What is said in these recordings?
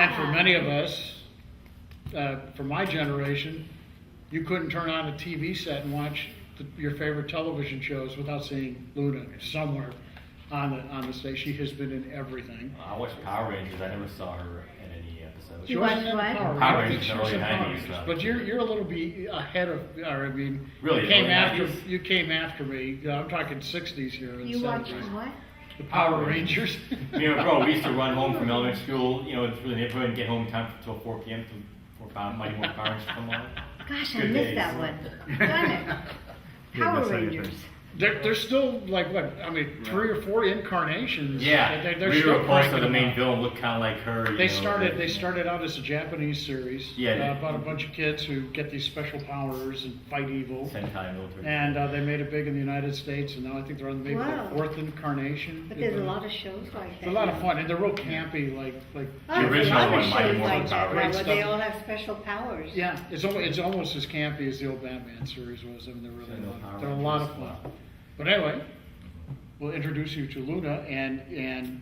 And for many of us, for my generation, you couldn't turn on a TV set and watch your favorite television shows without seeing Luna somewhere on the stage. She has been in everything. I watched Power Rangers. I never saw her in any episode. She wasn't in what? Power Rangers She in the was early in Power 90s, Rangers. so- But you're a little bit ahead of, or I mean, Really, you came early after 90s? you came after me. I'm talking 60s here. And You watched 70s. what? The Power Rangers. You know, bro, we used to run home from elementary school, you know, for the neighborhood and get home in time until 4 p.m. for Mighty Morphin Power Rangers to come on. Gosh, I Good missed days. that one. Darn it. Power miss anything. Rangers. There's still like what? I mean, 3 or 4 incarnations. Yeah, they're Rita, still of course, cranking the them main out. villain looked kind of like her. They started out as a Japanese series. Yeah. About a bunch of kids who get these special powers and fight evil. Sentai military. And they made it big in the United States, and now I think they're on maybe Wow. the 4th incarnation. But there's a lot of shows like that. It's a lot of fun, and they're real campy, like. Oh, The there's original a lot of one, Mighty shows Morphin like Power that now, Rangers. where they all have special powers. Yeah, it's almost as campy as the old Batman series was. I mean, they're a lot of fun. But anyway, we'll introduce you to Luna, and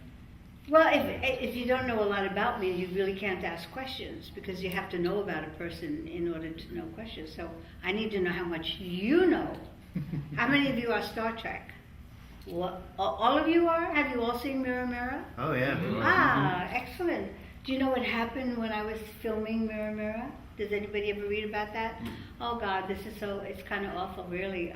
Well, if you don't know a lot about me, you really can't ask questions because you have to know about a person in order to know questions. So I need to know how much you know. How many of you are Star Trek? What, all of you are? Have you all seen Mirror Mirror? Oh yeah. Ah, excellent. Do you know what happened when I was filming Mirror Mirror? Does anybody ever read about that? Oh God, it's kind of awful, really.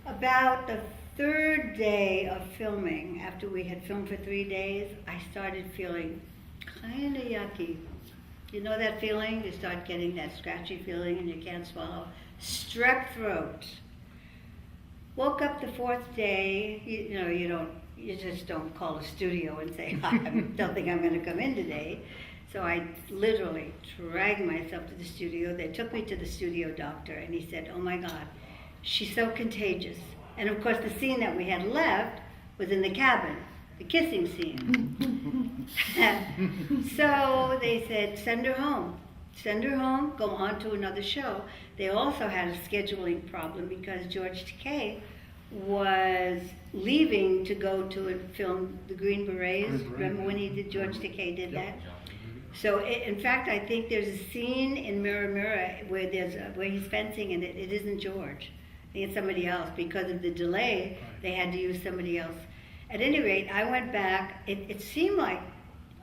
About the 3rd day of filming, after we had filmed for 3 days, I started feeling kind of yucky. You know that feeling? You start getting that scratchy feeling and you can't swallow. Strep throat. Woke up the 4th day, you just don't call a studio and say, I don't think I'm going to come in today. So I literally dragged myself to the studio. They took me to the studio doctor and he said, oh my God, she's so contagious. And of course the scene that we had left was in the cabin, the kissing scene. So they said, send her home, go on to another show. They also had a scheduling problem because George Takei was leaving to go to and film the Green Berets. Remember when George Takei did that? So in fact, I think there's a scene in Mirror Mirror where he's fencing and it isn't George. I think it's somebody else. Because of the delay, they had to use somebody else. At any rate, I went back. It seemed like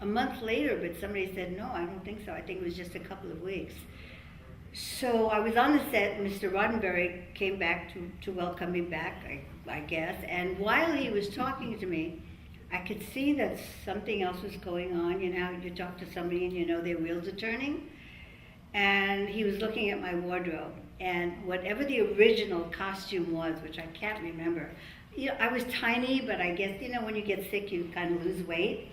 a month later, but somebody said, no, I don't think so. I think it was just a couple of weeks. So I was on the set. Mr. Roddenberry came back to welcome me back, I guess. And while he was talking to me, I could see that something else was going on. You know how you talk to somebody and you know their wheels are turning? And he was looking at my wardrobe. And whatever the original costume was, which I can't remember, I was tiny, but I guess, when you get sick, you kind of lose weight.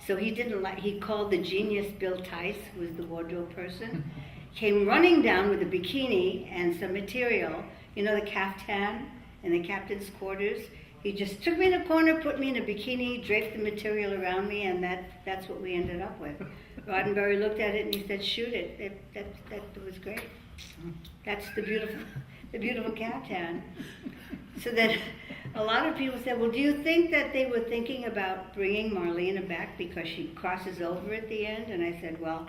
So he called the genius Bill Tice, who was the wardrobe person, came running down with a bikini and some material, the caftan in the captain's quarters. He just took me in a corner, put me in a bikini, draped the material around me, and that's what we ended up with. Roddenberry looked at it and he said, shoot it. That was great. That's the beautiful caftan. So then a lot of people said, well, do you think that they were thinking about bringing Marlena back because she crosses over at the end? And I said, well,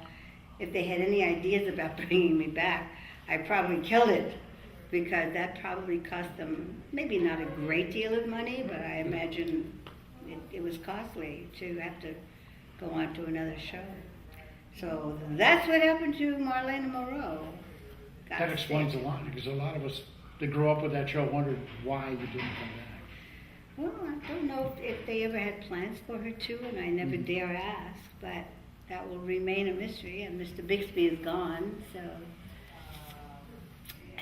if they had any ideas about bringing me back, I probably killed it because that probably cost them maybe not a great deal of money, but I imagine it was costly to have to go on to another show. So that's what happened to Marlena Moreau. that explains a lot, because a lot of us that grew up with that show wondered why you didn't come back. Well, I don't know if they ever had plans for her too, and I never dare ask, but that will remain a mystery, and Mr. Bixby is gone, so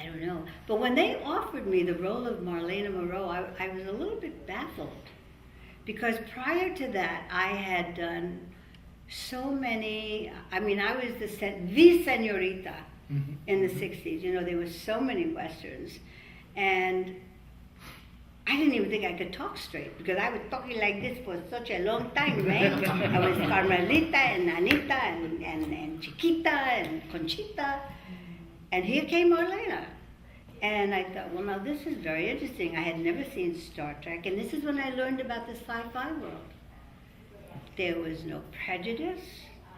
I don't know. But when they offered me the role of Marlena Moreau, I was a little bit baffled, because prior to that, I had done so many, I was the señorita in the 60s. There were so many Westerns, and I didn't even think I could talk straight because I was talking like this for such a long time, right? I was Carmelita and Anita and Chiquita and Conchita, and here came Marlena. And I thought, well, now this is very interesting. I had never seen Star Trek, and this is when I learned about the sci-fi world. There was no prejudice,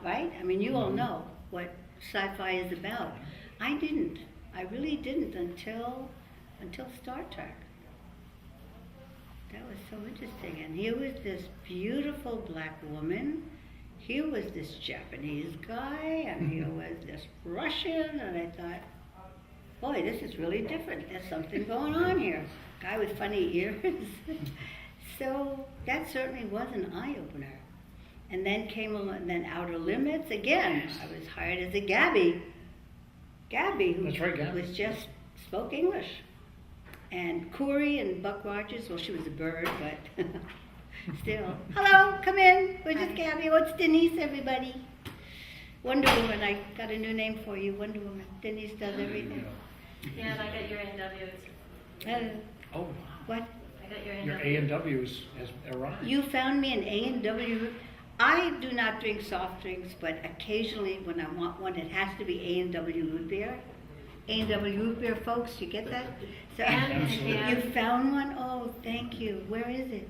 right? I mean, you all know what sci-fi is about. I didn't. I really didn't until Star Trek. That was so interesting. And here was this beautiful black woman. Here was this Japanese guy, and here was this Russian, and I thought, boy, this is really different. There's something going on here. Guy with funny ears. So that certainly was an eye-opener. And then came along, and then Outer Limits. Again, I was hired as a Gabby. Gabby, who That's right, Gabby. was just spoke English. And Corey and Buck Rogers, well, she was a bird, but still. Hello, come in. We're just Gabby. Oh, it's Denise, everybody. Wonder Woman. I got a new name for you, Wonder Woman. Denise does everything. Yeah, and I got your A&Ws. Oh, wow. What? I got your Your A&W. A&W has arrived. You found me an A&W. I do not drink soft drinks, but occasionally when I want one, it has to be A&W root beer. A&W root beer, folks, you get that? So And- you found one? Oh, thank you. Where is it?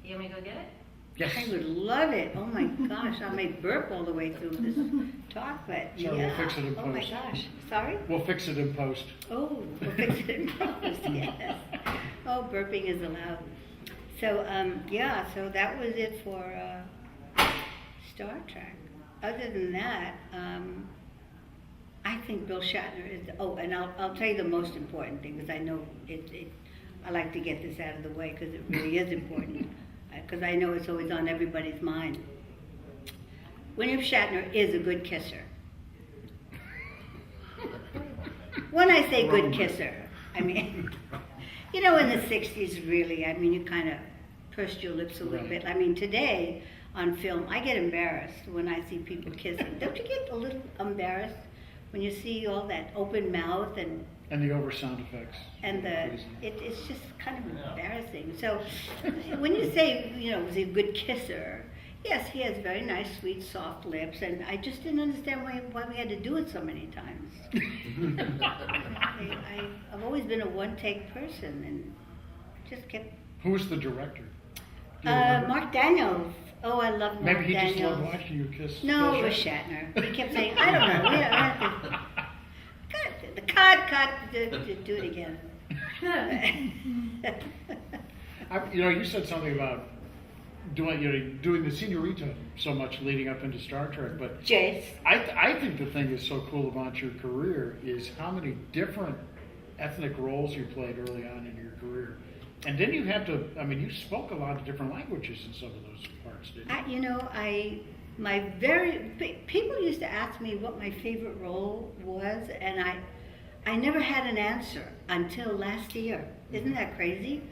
You want me to go get it? Yes. I would love it. Oh my gosh, I may burp all the way through this talk, but Sorry, yeah. we'll fix it in Oh my post. gosh. Sorry? We'll fix it in post. Oh, we'll fix it in post, yes. Oh, burping is allowed. So, yeah, so that was it for Star Trek. Other than that, I think Bill Shatner is, oh, and I'll tell you the most important thing, because I know I like to get this out of the way, because it really is important, because I know it's always on everybody's mind. William Shatner is a good kisser. When I say good kisser, I mean, you know, in the 60s, really, I mean, you kind of pursed your lips a little Right. bit. I mean, today on film, I get embarrassed when I see people kissing. Don't you get a little embarrassed when you see all that open mouth and And the over sound effects. it's just kind of embarrassing. So when you say, you know, was he a good kisser? Yes, he has very nice, sweet, soft lips, and I just didn't understand why we had to do it so many times. I've always been a one-take person, and just kept. Who was the director? Do you remember? Mark Daniels. Oh, I love Mark Maybe he Daniels. just loved watching you kiss. No, Bill it was Shatner. Shatner. He kept saying, I don't know. We don't have to. Cut, do it again. You know, you said something about doing the Senorita so much leading up into Star Trek, but Jace. I think the thing that's so cool about your career is how many different ethnic roles you played early on in your career. And then you had to, I mean, you spoke a lot of different languages in some of those parts, didn't you? You know, people used to ask me what my favorite role was, and I never had an answer until last year. Isn't that crazy?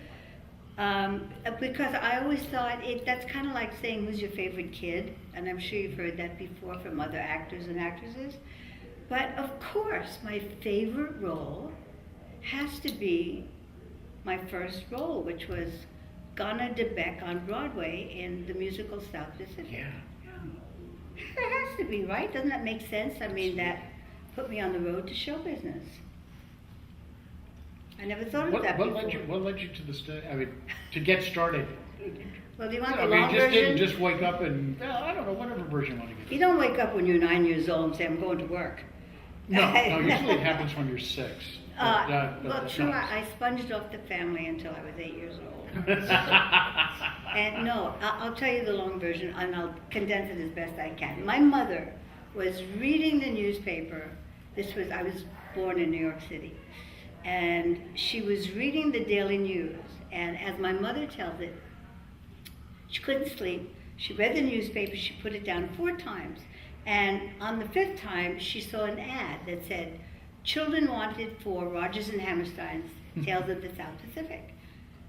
Because I always thought that's kind of like saying who's your favorite kid, and I'm sure you've heard that before from other actors and actresses. But of course, my favorite role has to be my first role, which was Ghana DeBeck on Broadway in the musical South Pacific. Yeah. It has to be, right? Doesn't that make sense? I mean, that put me on the road to show business. I never thought of that before. What led you to the stage? I mean, to get started. Well, do you want the I mean, long you just version? didn't just wake up and, I don't know, whatever version you want to You get. don't wake up when you're 9 years old and say, I'm going to work. No, usually it happens when you're 6. But Well, that's true, not- I sponged off the family until I was 8 years old. And no, I'll tell you the long version, and I'll condense it as best I can. My mother was reading the newspaper. I was born in New York City. And she was reading the Daily News. And as my mother tells it, she couldn't sleep. She read the newspaper, she put it down 4 times. And on the 5th time, she saw an ad that said, "Children wanted for Rodgers and Hammerstein's Tales of the South Pacific."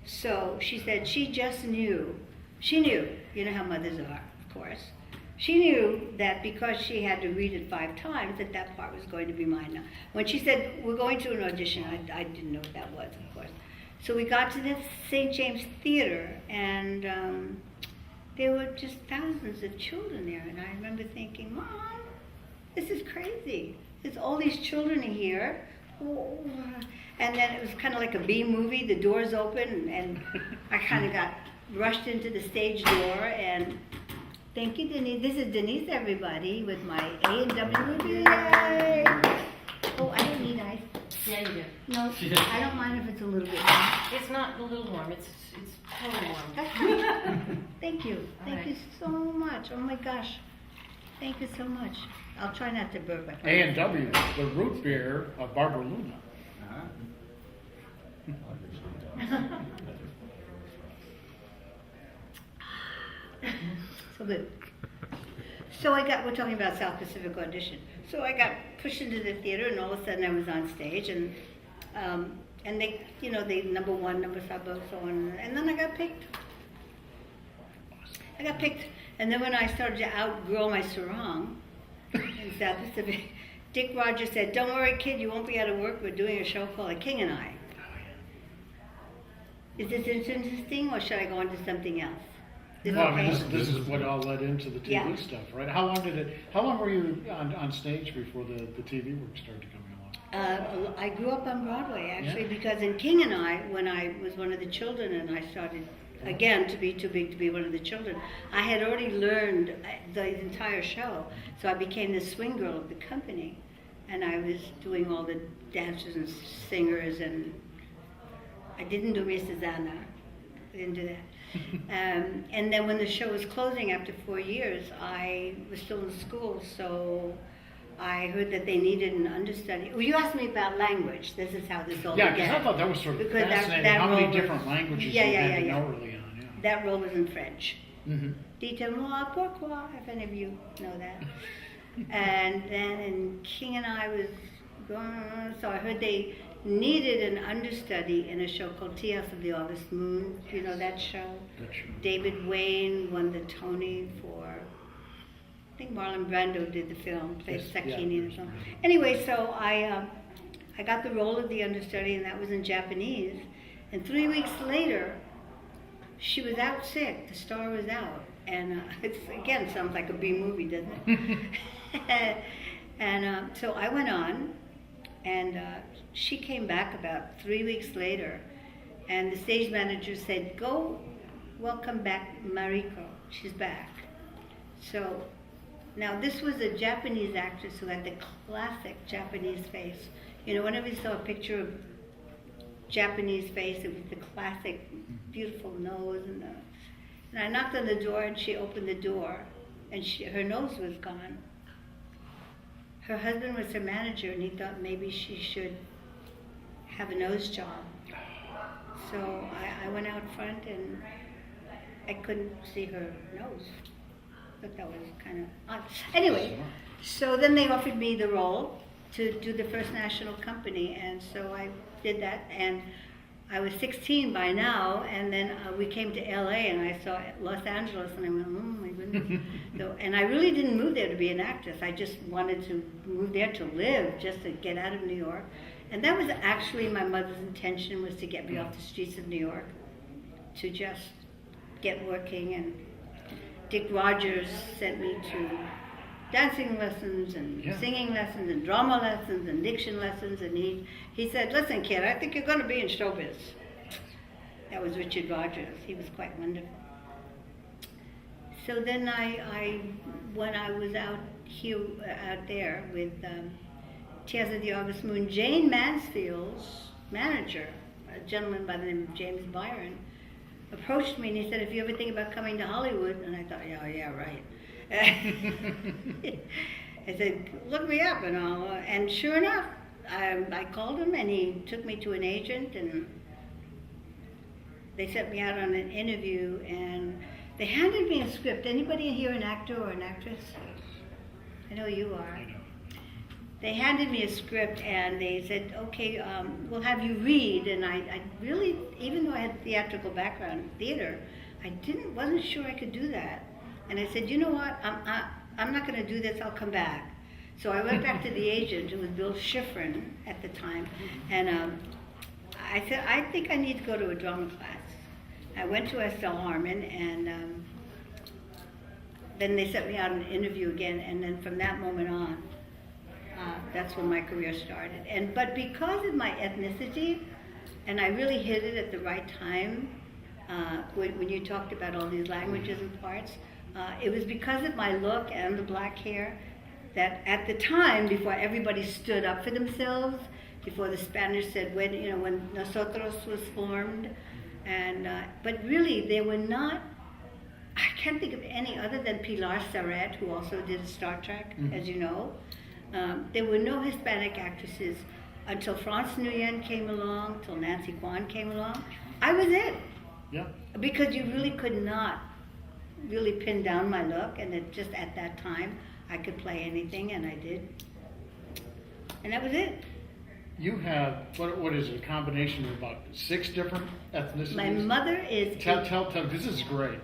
So she said she knew, you know how mothers are, of course. She knew that because she had to read it 5 times, that part was going to be mine. Now, when she said, we're going to an audition, I didn't know what that was, of course. So we got to the St. James Theater, and there were just thousands of children there. And I remember thinking, Mom, this is crazy. There's all these children here. Oh. And then it was kind of like a B movie. The doors open, and I kind of got rushed into the stage door, and Thank you, Denise. This is Denise, everybody, with my A&W. Yay! Oh, I don't need ice. Yeah, you do. No, I don't mind if it's a little bit warm. It's not a little warm, it's totally warm. That's fine. Thank you. All Thank right. you so much. Oh my gosh. Thank you so much. I'll try not to burp. I promise. A&W, the root beer of Barbara Luna. So good. So we're talking about South Pacific audition. So I got pushed into the theater, and all of a sudden I was on stage, and they, they number one, number sub, so on, and then I got picked. And then when I started to outgrow my sarong in South Pacific, Dick Rogers said, "Don't worry, kid, you won't be out of work. We're doing a show called A King and I." Is this interesting, or should I go on to something else? Is No, it I mean, okay? this is what all led into the TV Yeah. stuff, right? How long were you on stage before the TV work started coming along? I grew up on Broadway, actually, Yeah. because in King and I, when I was one of the children and I started, again, to be too big to be one of the children, I had already learned the entire show. So I became the swing girl of the company. And I was doing all the dancers and singers, and I didn't do Mrs. Anna. I didn't do that. And then when the show was closing after 4 years, I was still in school, so I heard that they needed an understudy. Well, you asked me about language. This is how this all Yeah, began. because I thought that was sort of Because fascinating, that how many role was- different languages Yeah, you yeah, had yeah, to yeah. know early on, yeah. That role was in French. Mm-hmm. Dites-moi pourquoi, if any of you know that. And then in King and I was going, so I heard they needed an understudy in a show called Tea House of the August Moon. You know that show? Gotcha. David Wayne won the Tony for, I think Marlon Brando did the film, played Yes, yeah. Sakini in the film. Anyway, so I got the role of the understudy, and that was in Japanese. And 3 weeks later, she was out sick. The star was out. And it's, again, sounds like a B movie, doesn't it? And so I went on, and she came back about 3 weeks later, and the stage manager said, "Go welcome back Mariko. She's back." So now this was a Japanese actress who had the classic Japanese face. You know, whenever you saw a picture of Japanese face, it was the classic beautiful nose and I knocked on the door, and she opened the door, and her nose was gone. Her husband was her manager, and he thought maybe she should have a nose job. So I went out front, and I couldn't see her nose. But that was kind of odd. Anyway, so then they offered me the role to do the first national company, and so I did that, and I was 16 by now, and then we came to LA, and I saw Los Angeles, and I went, oh my goodness. So, and I really didn't move there to be an actress. I just wanted to move there to live, just to get out of New York. And that was actually my mother's intention, was to get me off the streets of New York, to just get working. And Dick Rogers sent me to dancing lessons and Yeah. singing lessons and drama lessons and diction lessons, and he said, "Listen, kid, I think you're going to be in showbiz." That was Richard Rogers. He was quite wonderful. So then when I was out there with Tears of the August Moon, Jane Mansfield's manager, a gentleman by the name of James Byron, approached me and he said, "If you ever think about coming to Hollywood," and I thought, yeah, right. I said, "Look me up," and all. And sure enough, I called him, and he took me to an agent, and they sent me out on an interview, and they handed me a script. Anybody here an actor or an actress? I know you are. I know. They handed me a script, and they said, "Okay, we'll have you read." And I really, even though I had theatrical background in theater, I wasn't sure I could do that. And I said, "You know what? I'm not going to do this. I'll come back." So I went back to the agent, who was Bill Schifrin at the time, and I said, "I think I need to go to a drama class." I went to Estelle Harmon, and then they sent me out an interview again, and then from that moment on, that's when my career started. But because of my ethnicity, and I really hit it at the right time, when you talked about all these languages and parts, It was because of my look and the black hair that at the time, before everybody stood up for themselves, before the Spanish said when Nosotros was formed, and but really they were not. I can't think of any other than Pilar Serret, who also did Star Trek, as you know. There were no Hispanic actresses until France Nguyen came along, till Nancy Kwan came along. I was it. Yeah. Because you really could not really pin down my look, and it just at that time I could play anything, and I did. And that was it. You have, what is it, a combination of about 6 different ethnicities? My mother is... Tell, this is great.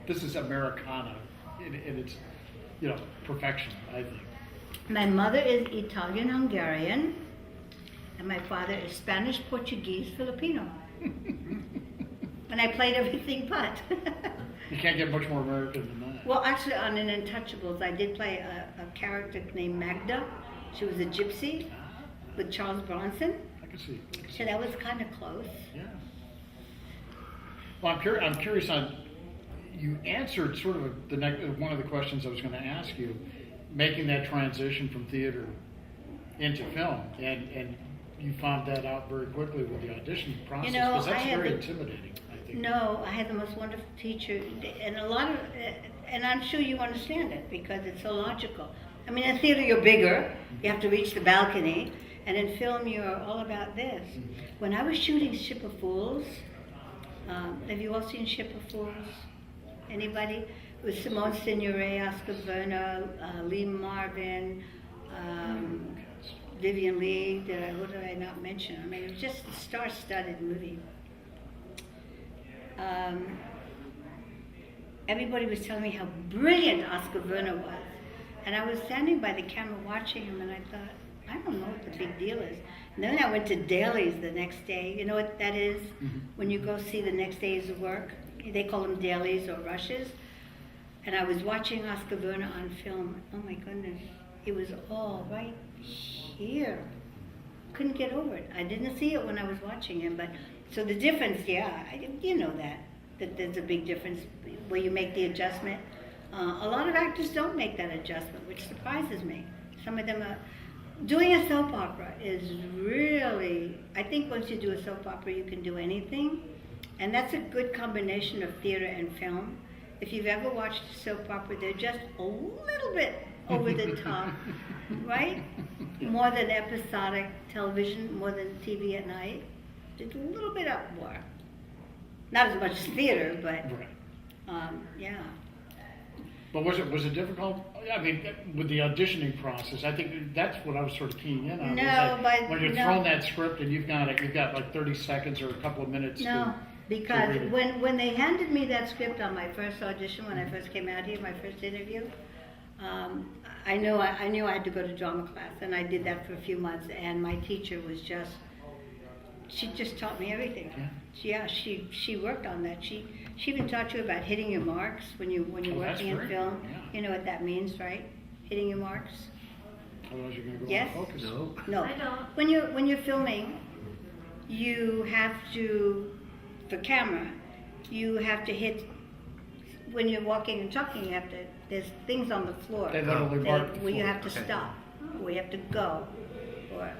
This is Americana in its, perfection, I think. My mother is Italian-Hungarian, and my father is Spanish, Portuguese, Filipino. And I played everything but. You can't get much more American than that. Well, actually, on an Untouchables, I did play a character named Magda. She was a gypsy with Charles Bronson. I can see. So that was kind of close. Yeah. Well, I'm curious on, you answered sort of one of the questions I was going to ask you, making that transition from theater into film, and you found that out very quickly with the audition process, because that's very intimidating, I think. No, I had the most wonderful teacher, and and I'm sure you understand it, because it's so logical. I mean, in theater you're bigger, you have to reach the balcony, and in film you're all about this. When I was shooting Ship of Fools, have you all seen Ship of Fools? Anybody? It was Simone Signoret, Oscar Werner, Lee Marvin, Vivian Lee. What did I not mention? I mean, it was just a star-studded movie. Everybody was telling me how brilliant Oscar Werner was. And I was standing by the camera watching him, and I thought, I don't know what the big deal is. And then I went to dailies the next day. You know what that is? Mm-hmm. When you go see the next day's work, they call them dailies or rushes. And I was watching Oscar Werner on film. Oh my goodness, it was all right here. Couldn't get over it. I didn't see it when I was watching him, but so the difference, you know that there's a big difference where you make the adjustment. A lot of actors don't make that adjustment, which surprises me. Some of them are. Doing a soap opera is really, I think once you do a soap opera, you can do anything. And that's a good combination of theater and film. If you've ever watched a soap opera, they're just a little bit over the top, right? More than episodic television, more than TV at night. Just a little bit up more. Not as much as theater, but Right. yeah. But was it difficult? I mean, with the auditioning process, I think that's what I was sort of keying in on. No, was that but when you're no. thrown that script and you've got like 30 seconds or a couple of minutes. No, because read it. when they handed me that script on my first audition, when I first came out here, my first interview, I knew I had to go to drama class, and I did that for a few months. And my teacher was she just taught me everything. Yeah. She worked on that. She even taught you about hitting your marks when you're Oh, that's working in great. film. Yeah. You know what that means, right? Hitting your marks. Otherwise, you're going to go Yes. out of focus. No. I don't. When you're filming, you have to, for camera, you have to hit. When you're walking and talking, there's things on the floor They literally mark the where you floor. have to Okay. stop, where you have to go. Or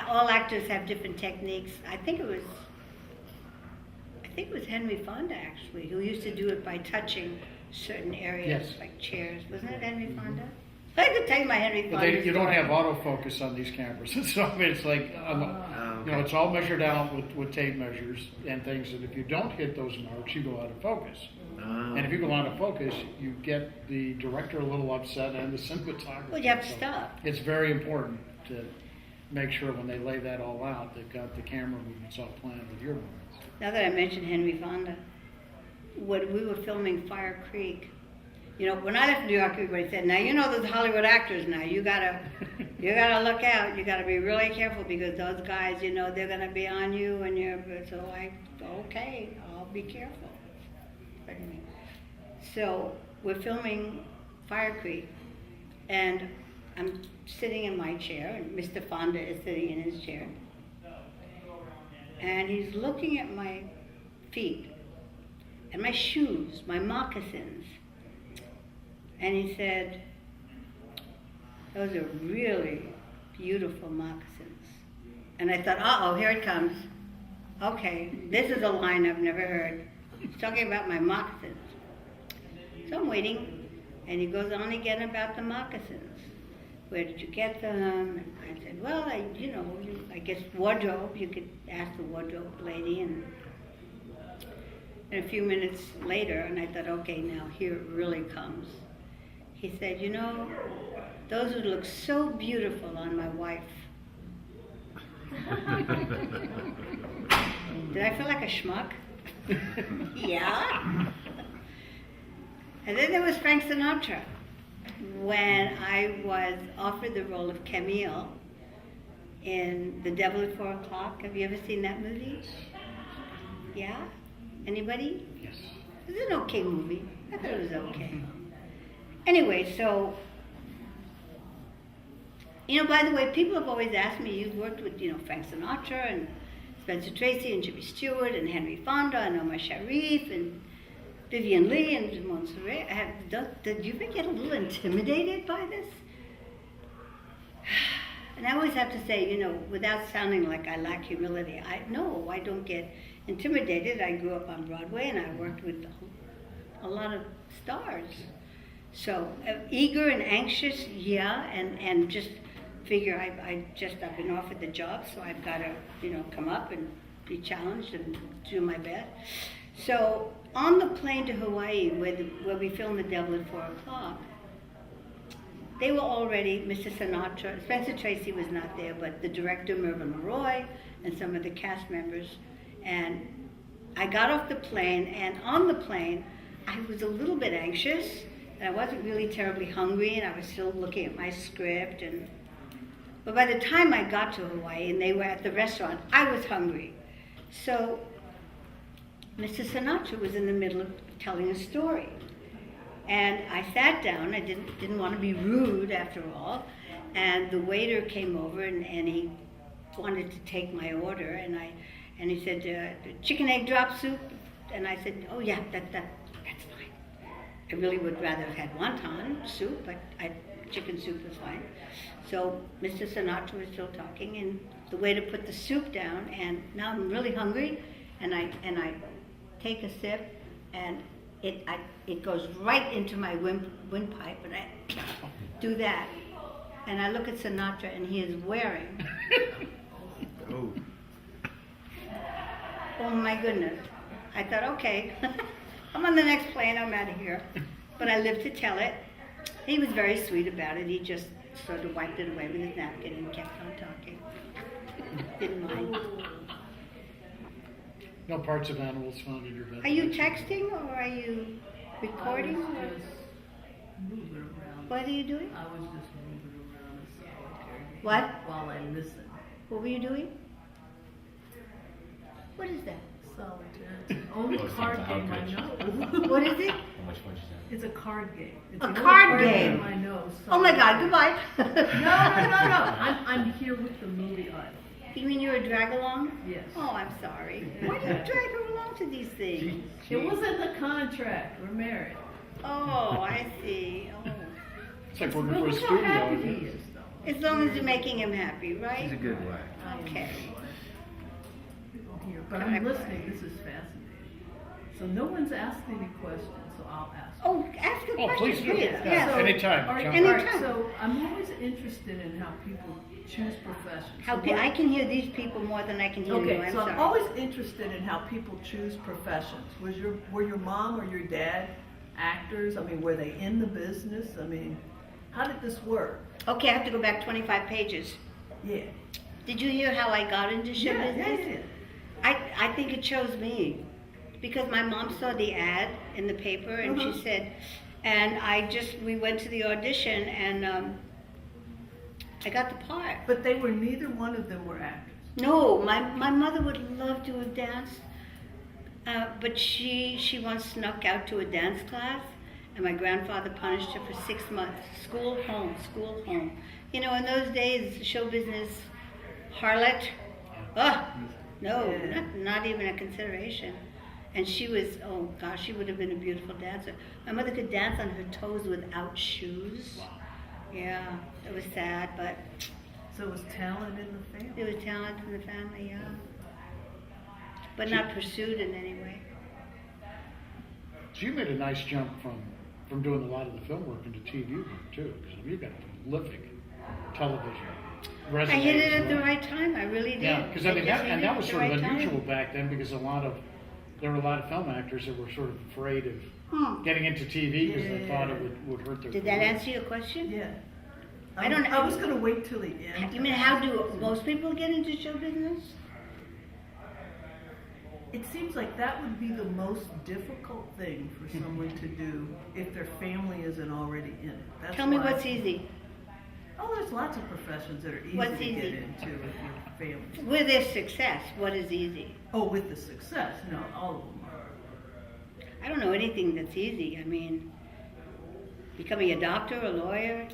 all actors have different techniques. I think it was Henry Fonda actually who used to do it by touching certain areas, Yes. like chairs. Wasn't it Henry Fonda? I could tell you my Henry But Fonda. you don't story. have autofocus on these cameras. So I mean, it's like, okay. it's all measured out with tape measures and things. And if you don't hit those marks, you go out of focus. Oh. And if you go out of focus, you get the director a little upset and the cinematographer. Well, you have to So stop. It's very important to make sure when they lay that all out, they've got the camera movements all planned with your movements. Now that I mentioned Henry Fonda, when we were filming Fire Creek, when I left New York, everybody said, "Now you know those Hollywood actors. Now you gotta look out. You gotta be really careful because those guys, they're gonna be on you." And so okay, I'll be careful. So we're filming Fire Creek, and I'm sitting in my chair, and Mr. Fonda is sitting in his chair. And he's looking at my feet and my shoes, my moccasins. And he said, those are really beautiful moccasins. And I thought, uh-oh, here it comes. Okay, this is a line I've never heard. He's talking about my moccasins. So I'm waiting, and he goes on again about the moccasins. Where did you get them? And I said, well, I guess wardrobe. You could ask the wardrobe lady. And a few minutes later, and I thought, okay, now here it really comes. He said, those would look so beautiful on my wife. Did I feel like a schmuck? Yeah. And then there was Frank Sinatra. When I was offered the role of Camille in The Devil at 4 O'Clock. Have you ever seen that movie? Yeah? Anybody? Yes. It was an okay movie. I thought it was okay. Anyway, so, by the way, people have always asked me, you've worked with, Frank Sinatra and Spencer Tracy and Jimmy Stewart and Henry Fonda and Omar Sharif and Vivian Leigh and Monsterama. Did you ever get a little intimidated by this? And I always have to say, without sounding like I lack humility, I don't get intimidated. I grew up on Broadway and I worked with a lot of stars. So eager and anxious, yeah, and just figure I've been offered the job, so I've got to, come up and be challenged and do my best. So on the plane to Hawaii, where we filmed The Devil at 4 O'Clock, they were already, Mr. Sinatra, Spencer Tracy was not there, but the director, Mervyn LeRoy, and some of the cast members. And I got off the plane, and on the plane, I was a little bit anxious, and I wasn't really terribly hungry, and I was still looking at my script. But by the time I got to Hawaii, and they were at the restaurant, I was hungry. So Mr. Sinatra was in the middle of telling a story. And I sat down. I didn't want to be rude after all. And the waiter came over and he wanted to take my order. And he said, chicken egg drop soup. And I said, oh yeah, that's fine. I really would rather have had wonton soup, but chicken soup was fine. So Mr. Sinatra was still talking, and the waiter put the soup down. And now I'm really hungry, and I take a sip, and it goes right into my windpipe, and I do that. And I look at Sinatra, and he is wearing. Oh my goodness. I thought, okay, I'm on the next plane, I'm out of here. But I lived to tell it. He was very sweet about it. He just sort of wiped it away with his napkin and kept on talking. Didn't mind. No parts of animals found in your bed. Are you texting or are you recording? I was just moving around. What are you doing? I was just moving around in solitary What? while I listened. What were you doing? What is that? Solitaire. It's the only Oh, it's card not game I outcoach. know. What is it? How much fun is that? It's a card game. It's A the only card game? I know. Oh my God, goodbye. No. I'm here with the movie idol. You mean you're a drag-along? Yes. Oh, I'm sorry. Why do you drag her along to these things? It was in the contract. We're married. Oh, I see. Oh. It's like working Look for a how studio. happy isn't he it? is, though. As long as you're making him happy, right? She's a good wife. I am Okay. here, but I'm listening. This is fascinating. So no one's asked any questions, so I'll ask. Oh, ask a Oh, question, please do. please. Yeah. Yes. Anytime. All right, Jump all in. right, Anytime. so I'm always interested in how people choose professions. How So I can hear these people more than I can hear you. Okay, I'm so sorry. I'm always interested in how people choose professions. Were your mom or your dad actors? I mean, were they in the business? I mean, how did this work? Okay, I have to go back 25 pages. Yeah. Did you hear how I got into show business? Yeah. I think it chose me because my mom saw the ad in the paper and she said, and we went to the audition and I got the part. But neither one of them were actors. No, my mother would love to have danced, but she once snuck out to a dance class and my grandfather punished her for 6 months. School, home. You know, in those days, show business, harlot, no, Yeah. not even a consideration. And she was, oh gosh, she would have been a beautiful dancer. My mother could dance on her toes without shoes. Wow. Yeah, it was sad, but So it was talent in the family? there was talent in the family, yeah. But not pursued in any way. So you made a nice jump from doing a lot of the film work into TV work too, because you've got a prolific television resume. I hit it as at the well. right time, I really did. Yeah, because I mean, just that, hit and it that at was the sort of right time. unusual back then, because there were a lot of film actors that were sort of afraid of getting into TV because they thought it would hurt their Did that career. answer your question? Yeah. I don't- I was gonna wait till the end. You mean, how do most people get into show business? It seems like that would be the most difficult thing for someone to do if their family isn't already in it. That's Tell me why- what's easy. Oh, there's lots of professions that are easy What's to easy? get into if your family. With their success, what is easy? Oh, with the success, no, all of them are. I don't know anything that's easy. I mean, becoming a doctor, a lawyer,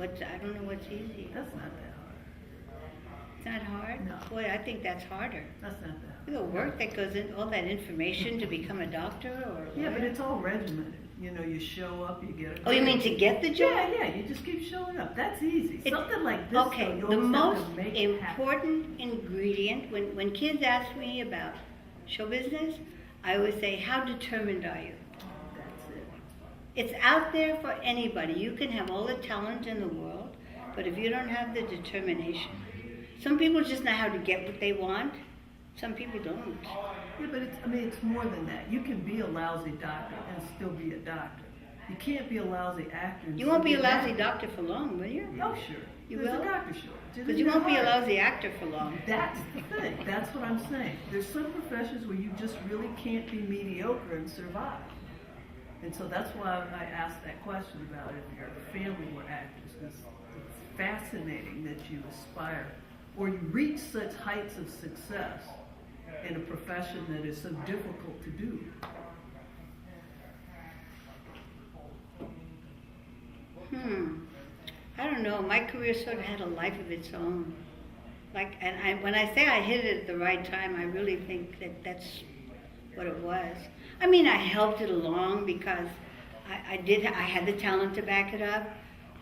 I don't know what's easy. That's not that It's not hard? No. Boy, I think that's harder. hard. That's not that hard. The work that goes in, all that information to become a doctor or a Yeah, lawyer. but it's all regimented. You know, you show up, you get a. Oh, you mean to get the job? Yeah, you just keep showing up. That's easy. It- Something like this, Okay, though, the you almost most have to make it happen. important ingredient, when kids ask me about show business, I always say, how determined are you? That's it. It's out there for anybody. You can have all the talent in the world, but if you don't have the determination, some people just know how to get what they want. Some people don't. Yeah, but it's more than that. You can be a lousy doctor and still be a doctor. You can't be a lousy actor and You still won't be a an lousy actor. doctor for long, will you? Oh, sure. You There's will? a doctor shortage. Because you won't be a lousy actor for long. That's the thing. That's what I'm saying. There's some professions where you just really can't be mediocre and survive. And so that's why I asked that question about if your family were actors. It's fascinating that you aspire or you reach such heights of success in a profession that is so difficult to do. I don't know. My career sort of had a life of its own. When I say I hit it at the right time, I really think that that's what it was. I mean, I helped it along because I had the talent to back it up.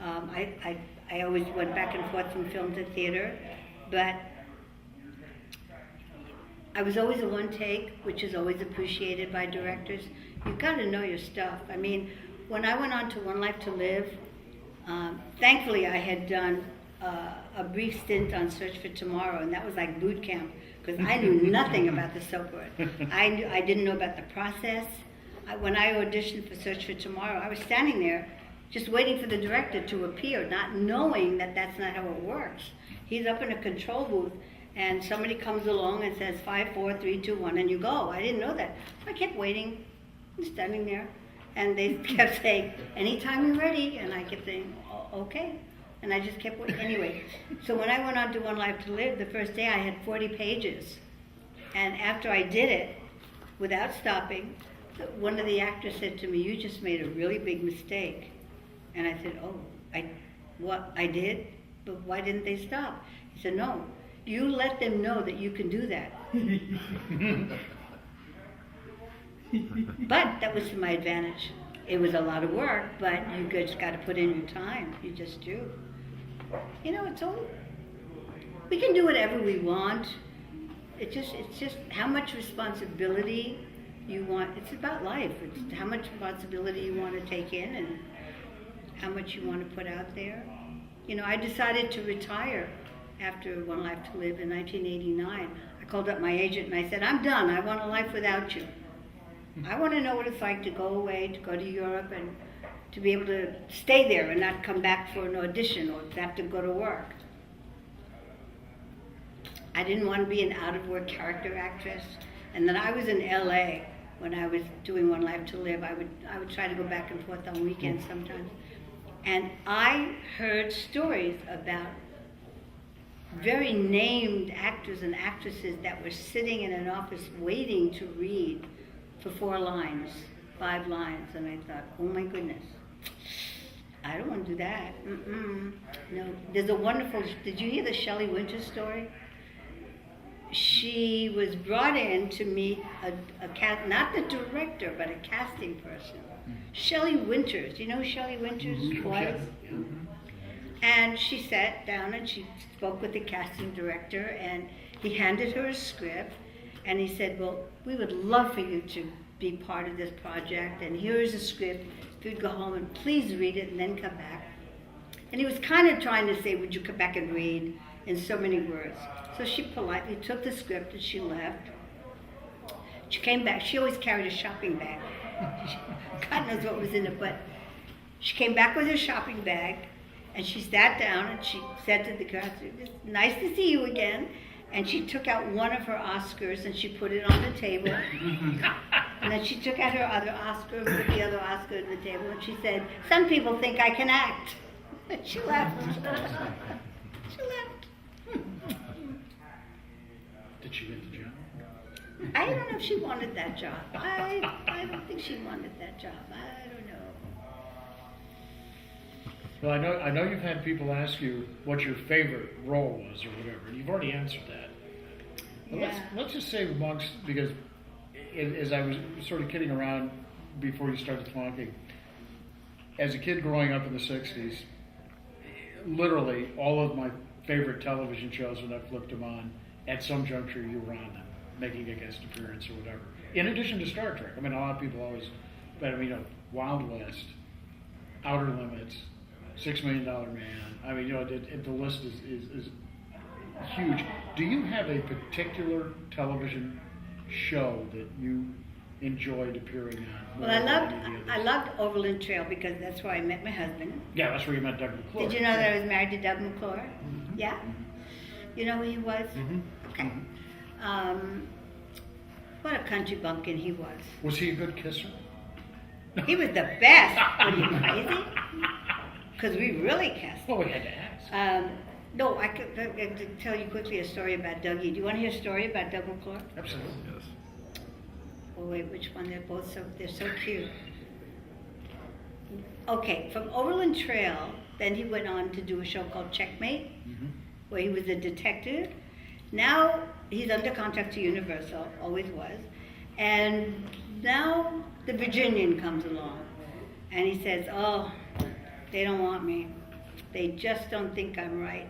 I always went back and forth from film to theater, but I was always a one take, which is always appreciated by directors. You've got to know your stuff. I mean, when I went on to One Life to Live, thankfully I had done a brief stint on Search for Tomorrow, and that was like boot camp, because I knew nothing about the soap world. I didn't know about the process. When I auditioned for Search for Tomorrow, I was standing there just waiting for the director to appear, not knowing that that's not how it works. He's up in a control booth, and somebody comes along and says 5, 4, 3, 2, 1, and you go. I didn't know that. So I kept waiting, standing there, and they kept saying, anytime you're ready, and I kept saying, okay. And I just kept waiting. Anyway, so when I went on to One Life to Live, the first day I had 40 pages. And after I did it, without stopping, one of the actors said to me, you just made a really big mistake. And I said, oh, I did? But why didn't they stop? He said, no, you let them know that you can do that. But that was to my advantage. It was a lot of work, but you just got to put in your time. You just do. You know, we can do whatever we want. It's just how much responsibility you want. It's about life. It's how much responsibility you want to take in and how much you want to put out there. You know, I decided to retire after One Life to Live in 1989. I called up my agent and I said, I'm done. I want a life without you. I want to know what it's like to go away, to go to Europe, and to be able to stay there and not come back for an audition or to have to go to work. I didn't want to be an out-of-work character actress. And then I was in LA when I was doing One Life to Live. I would try to go back and forth on weekends sometimes. And I heard stories about very named actors and actresses that were sitting in an office waiting to read for 4 lines, 5 lines, and I thought, oh my goodness, I don't want to do that. No, there's a wonderful, did you hear the Shelley Winters story? she was brought in to meet not the director, but a casting person. Shelley Winters. You know who Shelley Winters was? And she sat down and she spoke with the casting director, and he handed her a script, and he said, well, we would love for you to be part of this project, and here is a script. If you'd go home and please read it and then come back. And he was kind of trying to say, would you come back and read in so many words? So she politely took the script and she left. She came back. She always carried a shopping bag. God knows what was in it, but she came back with her shopping bag, and she sat down and she said to the cast, it's nice to see you again. And she took out one of her Oscars and she put it on the table. And then she took out her other Oscar and put the other Oscar on the table, and she said, some people think I can act. And she left. She left. Did she get the job? I don't know if she wanted that job. I don't think she wanted that job. I don't know. Well, I know you've had people ask you what your favorite role was or whatever, and you've already answered that. But Yeah. let's just say amongst, because as I was sort of kidding around before you started talking, as a kid growing up in the 60s, literally all of my favorite television shows, when I flipped them on, at some juncture you were on them, making a guest appearance or whatever. In addition to Star Trek. I mean, a lot of people always, but I mean, Wild West, Outer Limits, $6 Million Man. I mean, the list is huge. Do you have a particular television show that you enjoyed appearing on? Well, I loved Overland Trail because that's where I met my husband. Yeah, that's where you met Doug McClure. Did you know that I was married to Doug McClure? Yeah? You know who he was? Okay. What a country bumpkin he was. Was he a good kisser? He was the best. Were you crazy? Because we really kissed. Well, we had to ask. No, I could tell you quickly a story about Dougie. Do you want to hear a story about Doug McClure? Absolutely. Yes. Oh wait, which one? They're so cute. Okay, from Overland Trail, then he went on to do a show called Checkmate, where he was a detective. Now he's under contract to Universal, always was. And now the Virginian comes along, and he says, oh, they don't want me. They just don't think I'm right.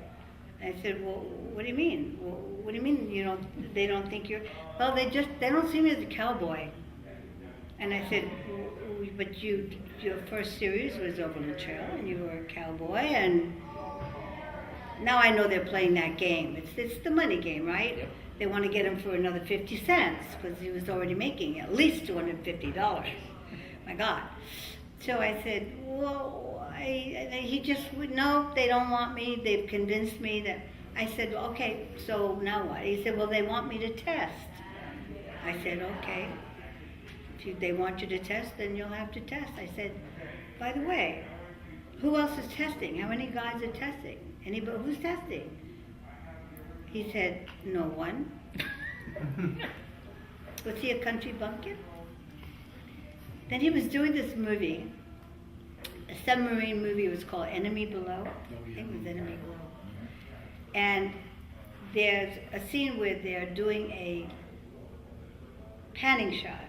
And I said, well, what do you mean? Well, what do you mean, they don't think you're, well, they don't see me as a cowboy. And I said, but your first series was Overland Trail, and you were a cowboy, and now I know they're playing that game. It's the money game, right? Yep. They want to get him for another 50 cents, because he was already making at least $250. My God. So I said, well, he just would, no, they don't want me. They've convinced me that. I said, okay, so now what? He said, well, they want me to test. I said, okay. If they want you to test, then you'll have to test. I said, by the way, who else is testing? How many guys are testing? Anybody? Who's testing? He said, no one. Was he a country bumpkin? Then he was doing this movie, a submarine movie. It was called Enemy Below. I think it was Enemy Below. And there's a scene where they're doing a panning shot.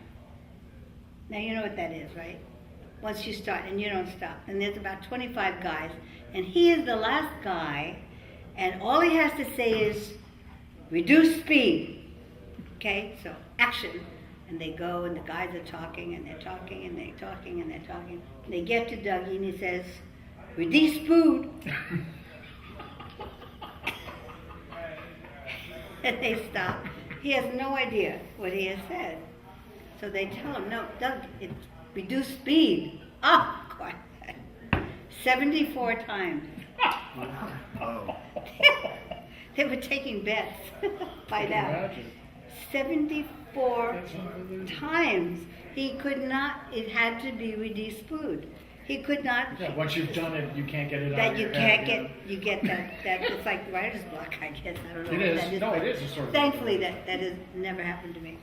Now you know what that is, right? Once you start and you don't stop. And there's about 25 guys, and he is the last guy, and all he has to say is, reduce speed. Okay, so action. And they go, and the guys are talking, and they're talking, and they're talking, and they're talking. And they get to Dougie, and he says, reduce food. And they stop. He has no idea what he has said. So they tell him, no, Doug, it's reduce speed. Oh, God. 74 times. Oh. They were taking bets. Find out. Imagine. 74 That's unbelievable. times. He could not, it had to be reduced food. He could not, Yeah, once you've done it, you can't get it out that of you your can't head, get, you get that, it's like writer's block, I guess, I don't know. It what is. that No, but it is a sort of- Thankfully, that has never happened to me.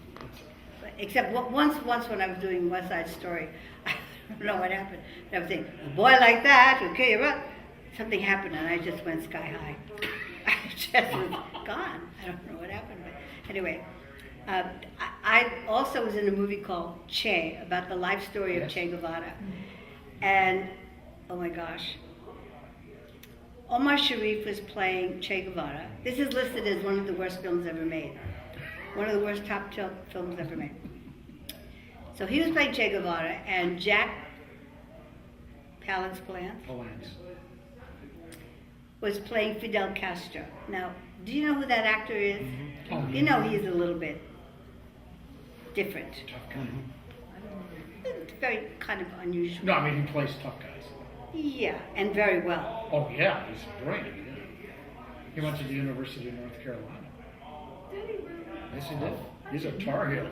Except once when I was doing West Side Story, I don't know what happened. I was saying, a boy like that will kill you up. Something happened and I just went sky high. I just was gone. I don't know what happened, but Anyway, I also was in a movie called Che, about the life story of Yes. Che Guevara. And, oh my gosh, Omar Sharif was playing Che Guevara. This is listed as one of the worst films ever made. One of the worst top 12 films ever made. So he was playing Che Guevara, and Jack Palance was playing Fidel Castro. Now, do you know who that actor is? Oh, You know he's a little bit different. Tough guy. It's very kind of unusual. No, I mean, he plays tough guys. Yeah, and very well. Oh, yeah, he's brilliant. Yeah. He went to the University of North Carolina. Yes, he did. He's a Tar Heel.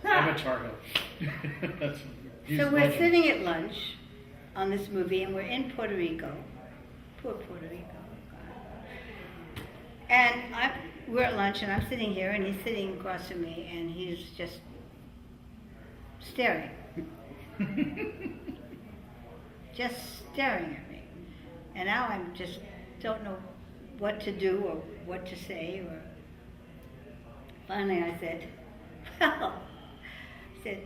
I'm a Tar Heel. He's So we're legend. sitting at lunch on this movie, and we're in Puerto Rico. Poor Puerto Rico. God. And we're at lunch, and I'm sitting here, and he's sitting across from me, and he's just staring. Just staring at me. And now I just don't know what to do or what to say. Or finally I said, well, I said,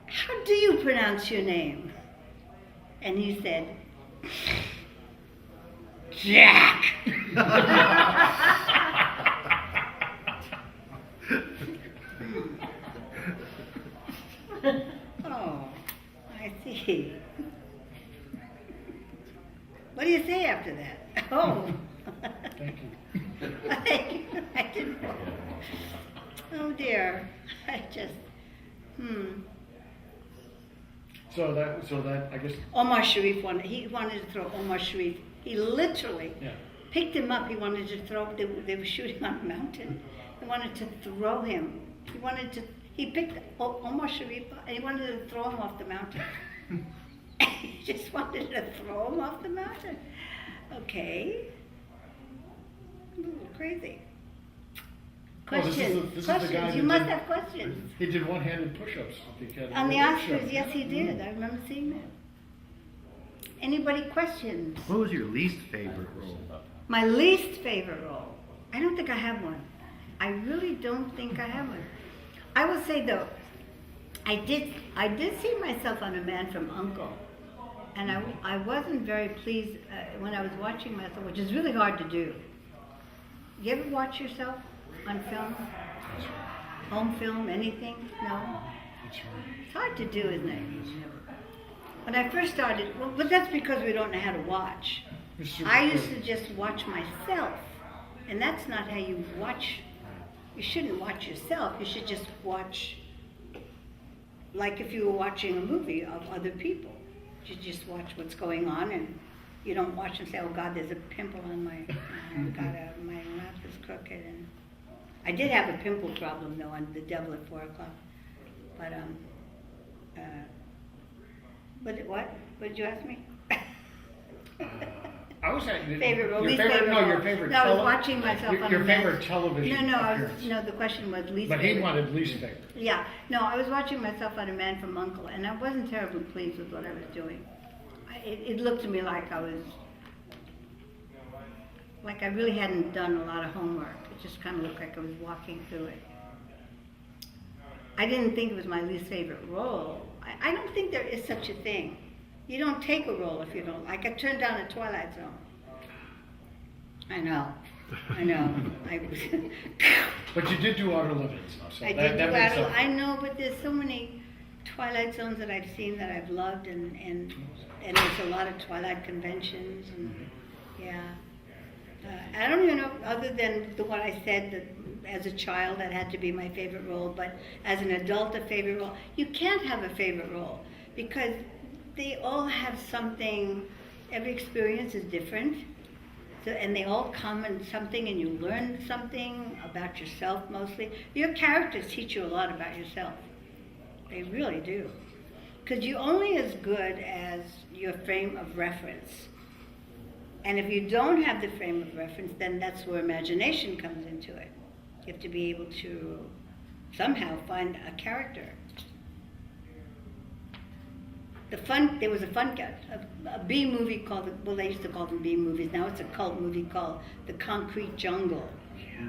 how do you pronounce your name? And he said, Jack. Oh, I see. What do you say after that? Oh. Thank you. Thank you. I didn't know. Oh dear. I just, So that, I guess, Omar Sharif he wanted to throw Omar Sharif. He literally yeah. picked him up. He wanted to throw, they were shooting on a mountain. He wanted to throw him. He picked Omar Sharif up and he wanted to throw him off the mountain. He just wanted to throw him off the mountain. Okay. A little crazy. Oh, this is Questions? the- this is the guy Questions? that You must did- have questions. He did one-handed push-ups at the Academy On the Award show. Oscars, yes, he did. I remember seeing that. Anybody questions? What was your least favorite role? My least favorite role. I don't think I have one. I really don't think I have one. I will say though, I did see myself on A Man from U.N.C.L.E. And I wasn't very pleased when I was watching myself, which is really hard to do. You ever watch yourself on film? Home film, anything? No? That's right. It's hard to do, isn't it? When I first started, well, but that's because we don't know how to watch. It's super I used quick. to just watch myself, and that's not how you watch. You shouldn't watch yourself. You should just watch, like if you were watching a movie of other people. You just watch what's going on, and you don't watch and say, "Oh God, there's a pimple on my, my mouth is crooked." And I did have a pimple problem though on The Devil at 4 o'clock, but what? What did you ask me? I was at Favorite role, your least favorite, favorite no, role. your favorite. No, I was tele- watching myself on Your a favorite mess. television No, appearance. the question was least But favorite. he wanted least favorite. Yeah, no, I was watching myself on A Man from U.N.C.L.E. and I wasn't terribly pleased with what I was doing. It looked to me like I really hadn't done a lot of homework. It just kind of looked like I was walking through it. I didn't think it was my least favorite role. I don't think there is such a thing. You don't take a role if you don't like. I turned down a Twilight Zone. I know. But you did do Outer Limits. So I that, did that do makes Outer. up. I know, but there's so many Twilight Zones that I've seen that I've loved, and there's a lot of Twilight conventions, and yeah. I don't even know, other than the one I said that as a child that had to be my favorite role, but as an adult a favorite role. You can't have a favorite role because they all have something. Every experience is different. So, and they all come in something, and you learn something about yourself mostly. Your characters teach you a lot about yourself. They really do. Because you're only as good as your frame of reference. And if you don't have the frame of reference, then that's where imagination comes into it. You have to be able to somehow find a character. There was a B movie called, well, they used to call them B movies. Now it's a cult movie called The Concrete Jungle.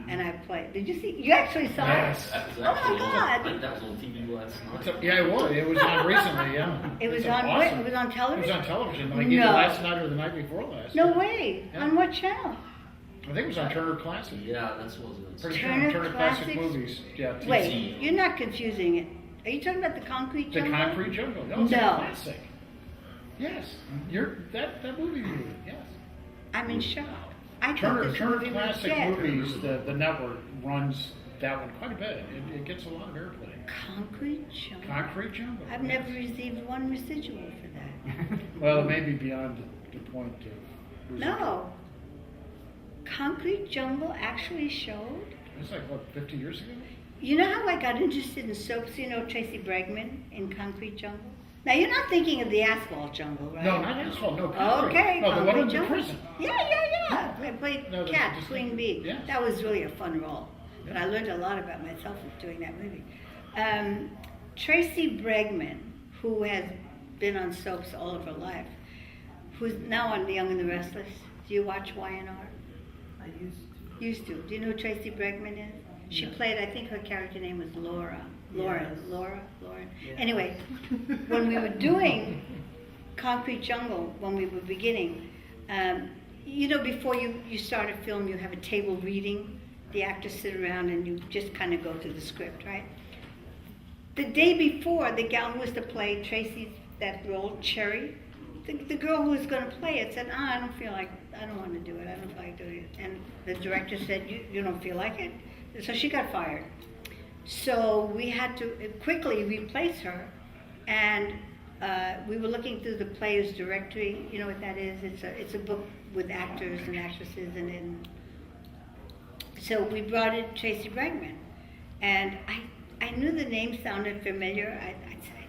and I played. Did you see? You actually saw Yes. it? That was Oh my actually God. I think that was on TV last night. Yeah, it was on recently, yeah. It was It's on awesome. it was on It television? was on television, like either No. last night or the night before last. No way. Yeah. On what channel? I think it was on Turner Classic. Yeah, that's what it was. Pretty sure Turner on Turner Classic Classics? Movies. Yeah. TC. Wait, you're not confusing it. Are you talking about the Concrete The Jungle? Concrete Jungle. No, it's a No. classic. Yes, that movie you did. Yes. I'm in shock. I thought Turner this Turner movie was Classic dead. Movies. The network runs that one quite a bit. It gets a lot of airplay. Concrete Jungle. Concrete Jungle. I've yes. never received one residual for that. Well, it may be beyond the point of. No. Concrete Jungle actually showed. It's like what, 50 years ago? You know how I got interested in soaps? You know Tracy Bregman in Concrete Jungle? Now you're not thinking of the Asphalt Jungle, right? No, not Asphalt. No, Concrete. Okay, No, the one in Concrete the Jungle. prison. Yeah. I played No, Cat, just- Queen Bee. yes. That was really a fun role. But I learned a lot about myself doing that movie. Tracy Bregman, who has been on soaps all of her life, who's now on The Young and the Restless. Do you watch YNR? I used to. Used to. Do you know who Tracy Bregman is? She No. played, I think her character name was Lauren. Yes. Lauren. Yeah. Anyway, when we were doing Concrete Jungle, when we were beginning, you know, before you start a film, you have a table reading. The actors sit around and you just kind of go through the script, right? The day before, the gal who was to play Tracy's, that role, Cherry, the girl who was going to play it said, I don't want to do it. I don't feel like doing it. And the director said, you don't feel like it? So she got fired. So we had to quickly replace her. And we were looking through the players directory. You know what that is? It's a book with actors and actresses in it. So we brought in Tracy Bregman. And I knew the name sounded familiar. I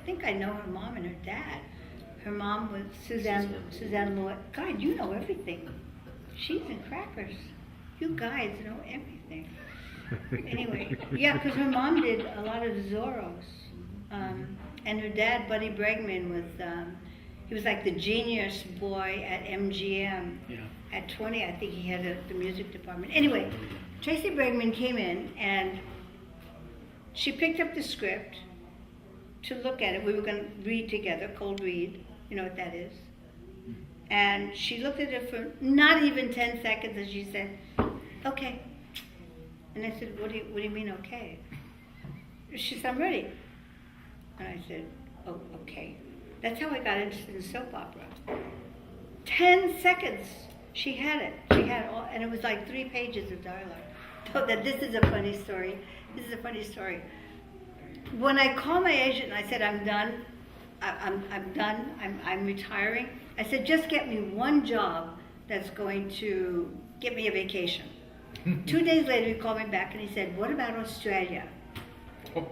think I know her mom and her dad. Her mom was Suzanne Lloyd. God, you know everything. She's in Crackers. You guys know everything. Anyway, yeah, because her mom did a lot of Zorros. And her dad, Buddy Bregman, he was like the genius boy at MGM. Yeah. At 20, I think he had the music department. Anyway, Tracy Bregman came in and she picked up the script to look at it. We were going to read together, cold read. You know what that is? And she looked at it for not even 10 seconds and she said, okay. And I said, what do you mean, okay? She said, I'm ready. And I said, oh, okay. That's how I got interested in soap opera. 10 seconds. She had it. She had all, and it was like 3 pages of dialogue. So that this is a funny story. This is a funny story. When I called my agent and I said, I'm done, I'm done, I'm retiring, I said, just get me one job that's going to get me a vacation. 2 days later, he called me back and he said, what about Australia? I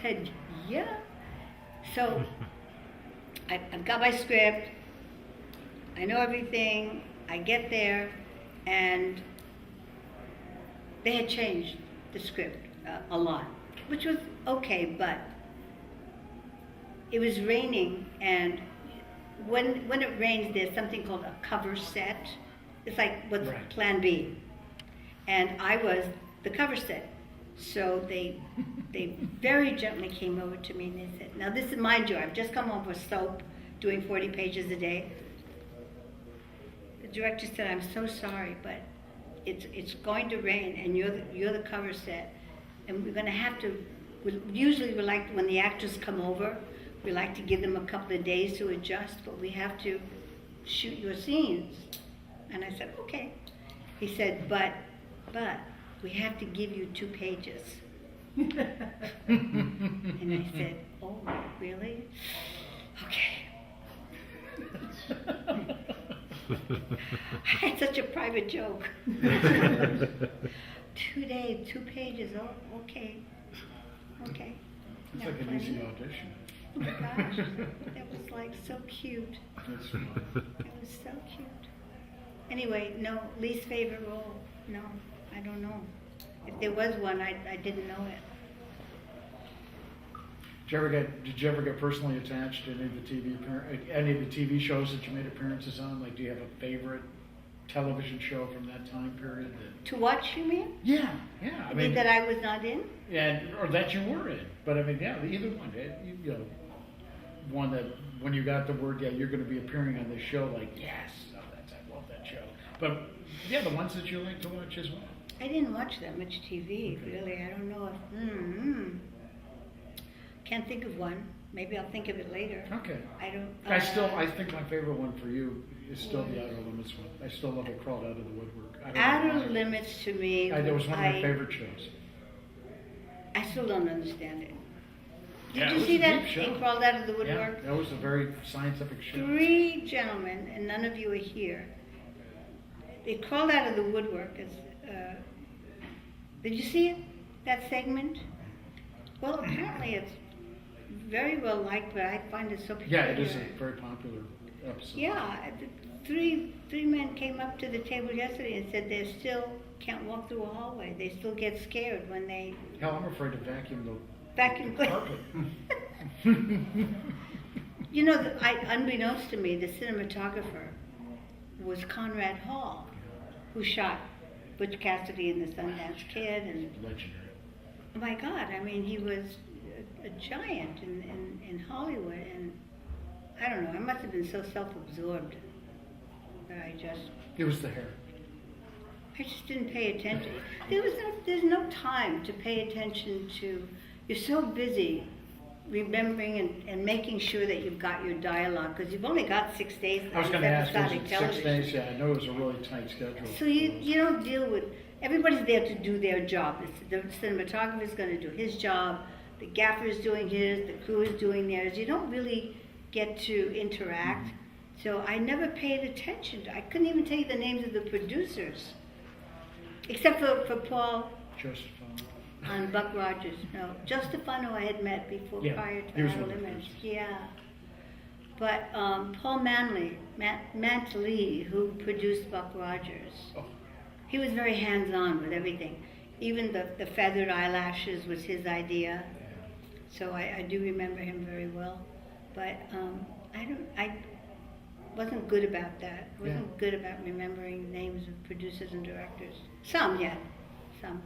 said, yeah. So I've got my script, I know everything, I get there, and they had changed the script a lot, which was okay, but it was raining, and when it rains, there's something called a cover set. It's like what's Right. Plan B, and I was the cover set. So they very gently came over to me and they said, now this is, mind you, I've just come off with soap, doing 40 pages a day. The director said, I'm so sorry, but it's going to rain and you're the cover set, and we're going to have to. Usually we like, when the actors come over, we like to give them a couple of days to adjust, but we have to shoot your scenes. And I said, okay. He said, but we have to give you 2 pages. And I said, oh, really? Okay. I had such a private joke. 2 days, 2 pages, oh, okay. Okay. It's Not like an funny. easy audition. Oh my gosh, that was like so cute. It's fun. It was so cute. Anyway, no, least favorite role, no, I don't know. If there was one, I didn't know it. Did you ever get personally attached to any of the TV shows that you made appearances on? Like, do you have a favorite television show from that time period that? To watch, you mean? Yeah, yeah. I mean, That I was not in? or that you were in. But I mean, yeah, either one. You know, one that when you got the word, yeah, you're going to be appearing on this show, like, yes, oh, I love that show. But yeah, the ones that you like to watch as well. I didn't watch that much TV, really. I don't know if. Can't think of one. Maybe I'll think of it later. Okay. I don't. I think my favorite one for you is still the Outer Limits one. I still love It Crawled Out of the Woodwork. I don't know Outer why. Limits to me. That was one of my favorite shows. I still don't understand it. Yeah, Did it you was see a that? deep show. It Crawled Out of the Yeah, Woodwork. that was a very scientific show. 3 gentlemen, and none of you are here. It crawled out of the woodwork. Did you see it? That segment? Well, apparently it's very well liked, but I find it so peculiar. Yeah, it is a very popular episode. Yeah, three men came up to the table yesterday and said they still can't walk through a hallway. They still get scared when they Hell, I'm afraid to vacuum the vacuum clean. carpet. You know, unbeknownst to me, the cinematographer was Conrad Hall, who shot Butch Cassidy and the Sundance Kid, and Legendary. oh my God, I mean, he was a giant in Hollywood, and I don't know, I must have been so self-absorbed that It was the hair. I just didn't pay attention. There's no time to pay attention to, you're so busy remembering and making sure that you've got your dialogue, because you've only got 6 days I was of going to ask, was episodic it 6 television. days? Yeah, I know it was a really tight schedule. So you don't deal with, everybody's there to do their job. The cinematographer's going to do his job, the gaffer's doing his, the crew is doing theirs. You don't really get to interact. So I never paid attention. I couldn't even tell you the names of the producers, except for Paul Josephine. on Buck Rogers. No, Joe Stefano I had met before, Yeah, prior he to was Outer one of the Limits. first. Yeah. But Paul Mantley, who produced Buck Rogers, Oh, he was very hands-on with everything. Even the feathered eyelashes was his idea. So I do remember him very well. But I wasn't good about that. I wasn't good about remembering names of producers and directors. Some, yeah. Some.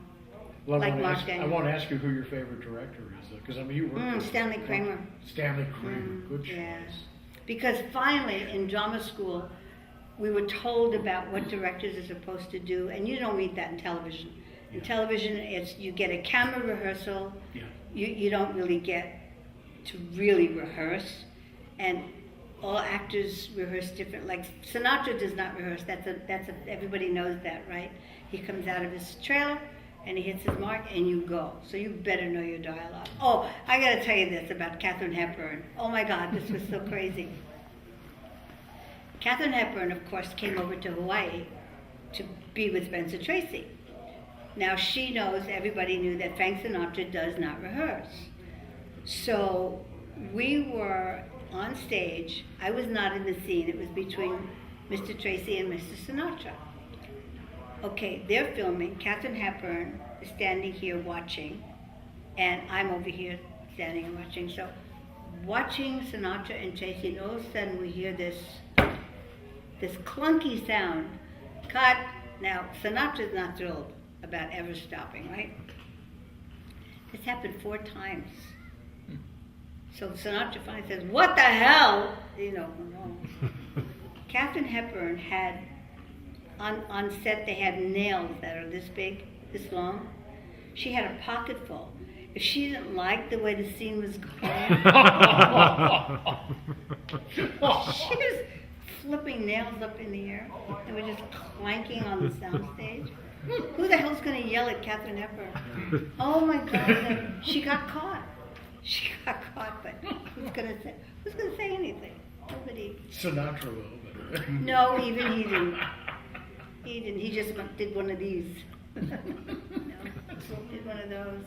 well, Like I Mark won't ask, I Daniels. won't ask you who your favorite director is, because I mean, you worked with Stanley Kramer. Stanley Kramer, good choice. Yes. Because finally, in drama school, we were told about what directors are supposed to do, and you don't read that in television. In television, it's you get a camera rehearsal. Yeah. You don't really get to really rehearse, and all actors rehearse different. Like Sinatra does not rehearse. Everybody knows that, right? He comes out of his trailer and he hits his mark, and you go. So you better know your dialogue. Oh, I got to tell you this about Katharine Hepburn. Oh my God, this was so crazy. Katharine Hepburn, of course, came over to Hawaii to be with Spencer Tracy. Now she knows, everybody knew that Frank Sinatra does not rehearse. So we were on stage. I was not in the scene. It was between Mr. Tracy and Mr. Sinatra. Okay, they're filming. Katharine Hepburn is standing here watching, and I'm over here standing and watching. So watching Sinatra and Tracy, and all of a sudden we hear this clunky sound. Cut. Now, Sinatra's not thrilled about ever stopping, right? This happened 4 times. So Sinatra finally says, "What the hell?" You know, Katharine Hepburn had, on set, they had nails that are this big, this long. She had a pocket full. If she didn't like the way the scene was going, she was flipping nails up in the air. They were just clanking on the soundstage. Who the hell's going to yell at Katharine Hepburn? Oh my God, she got caught. She got caught, but who's going to say anything? Nobody. Sinatra will, but No, even he didn't. He didn't. He just did one of these. No, did one of those.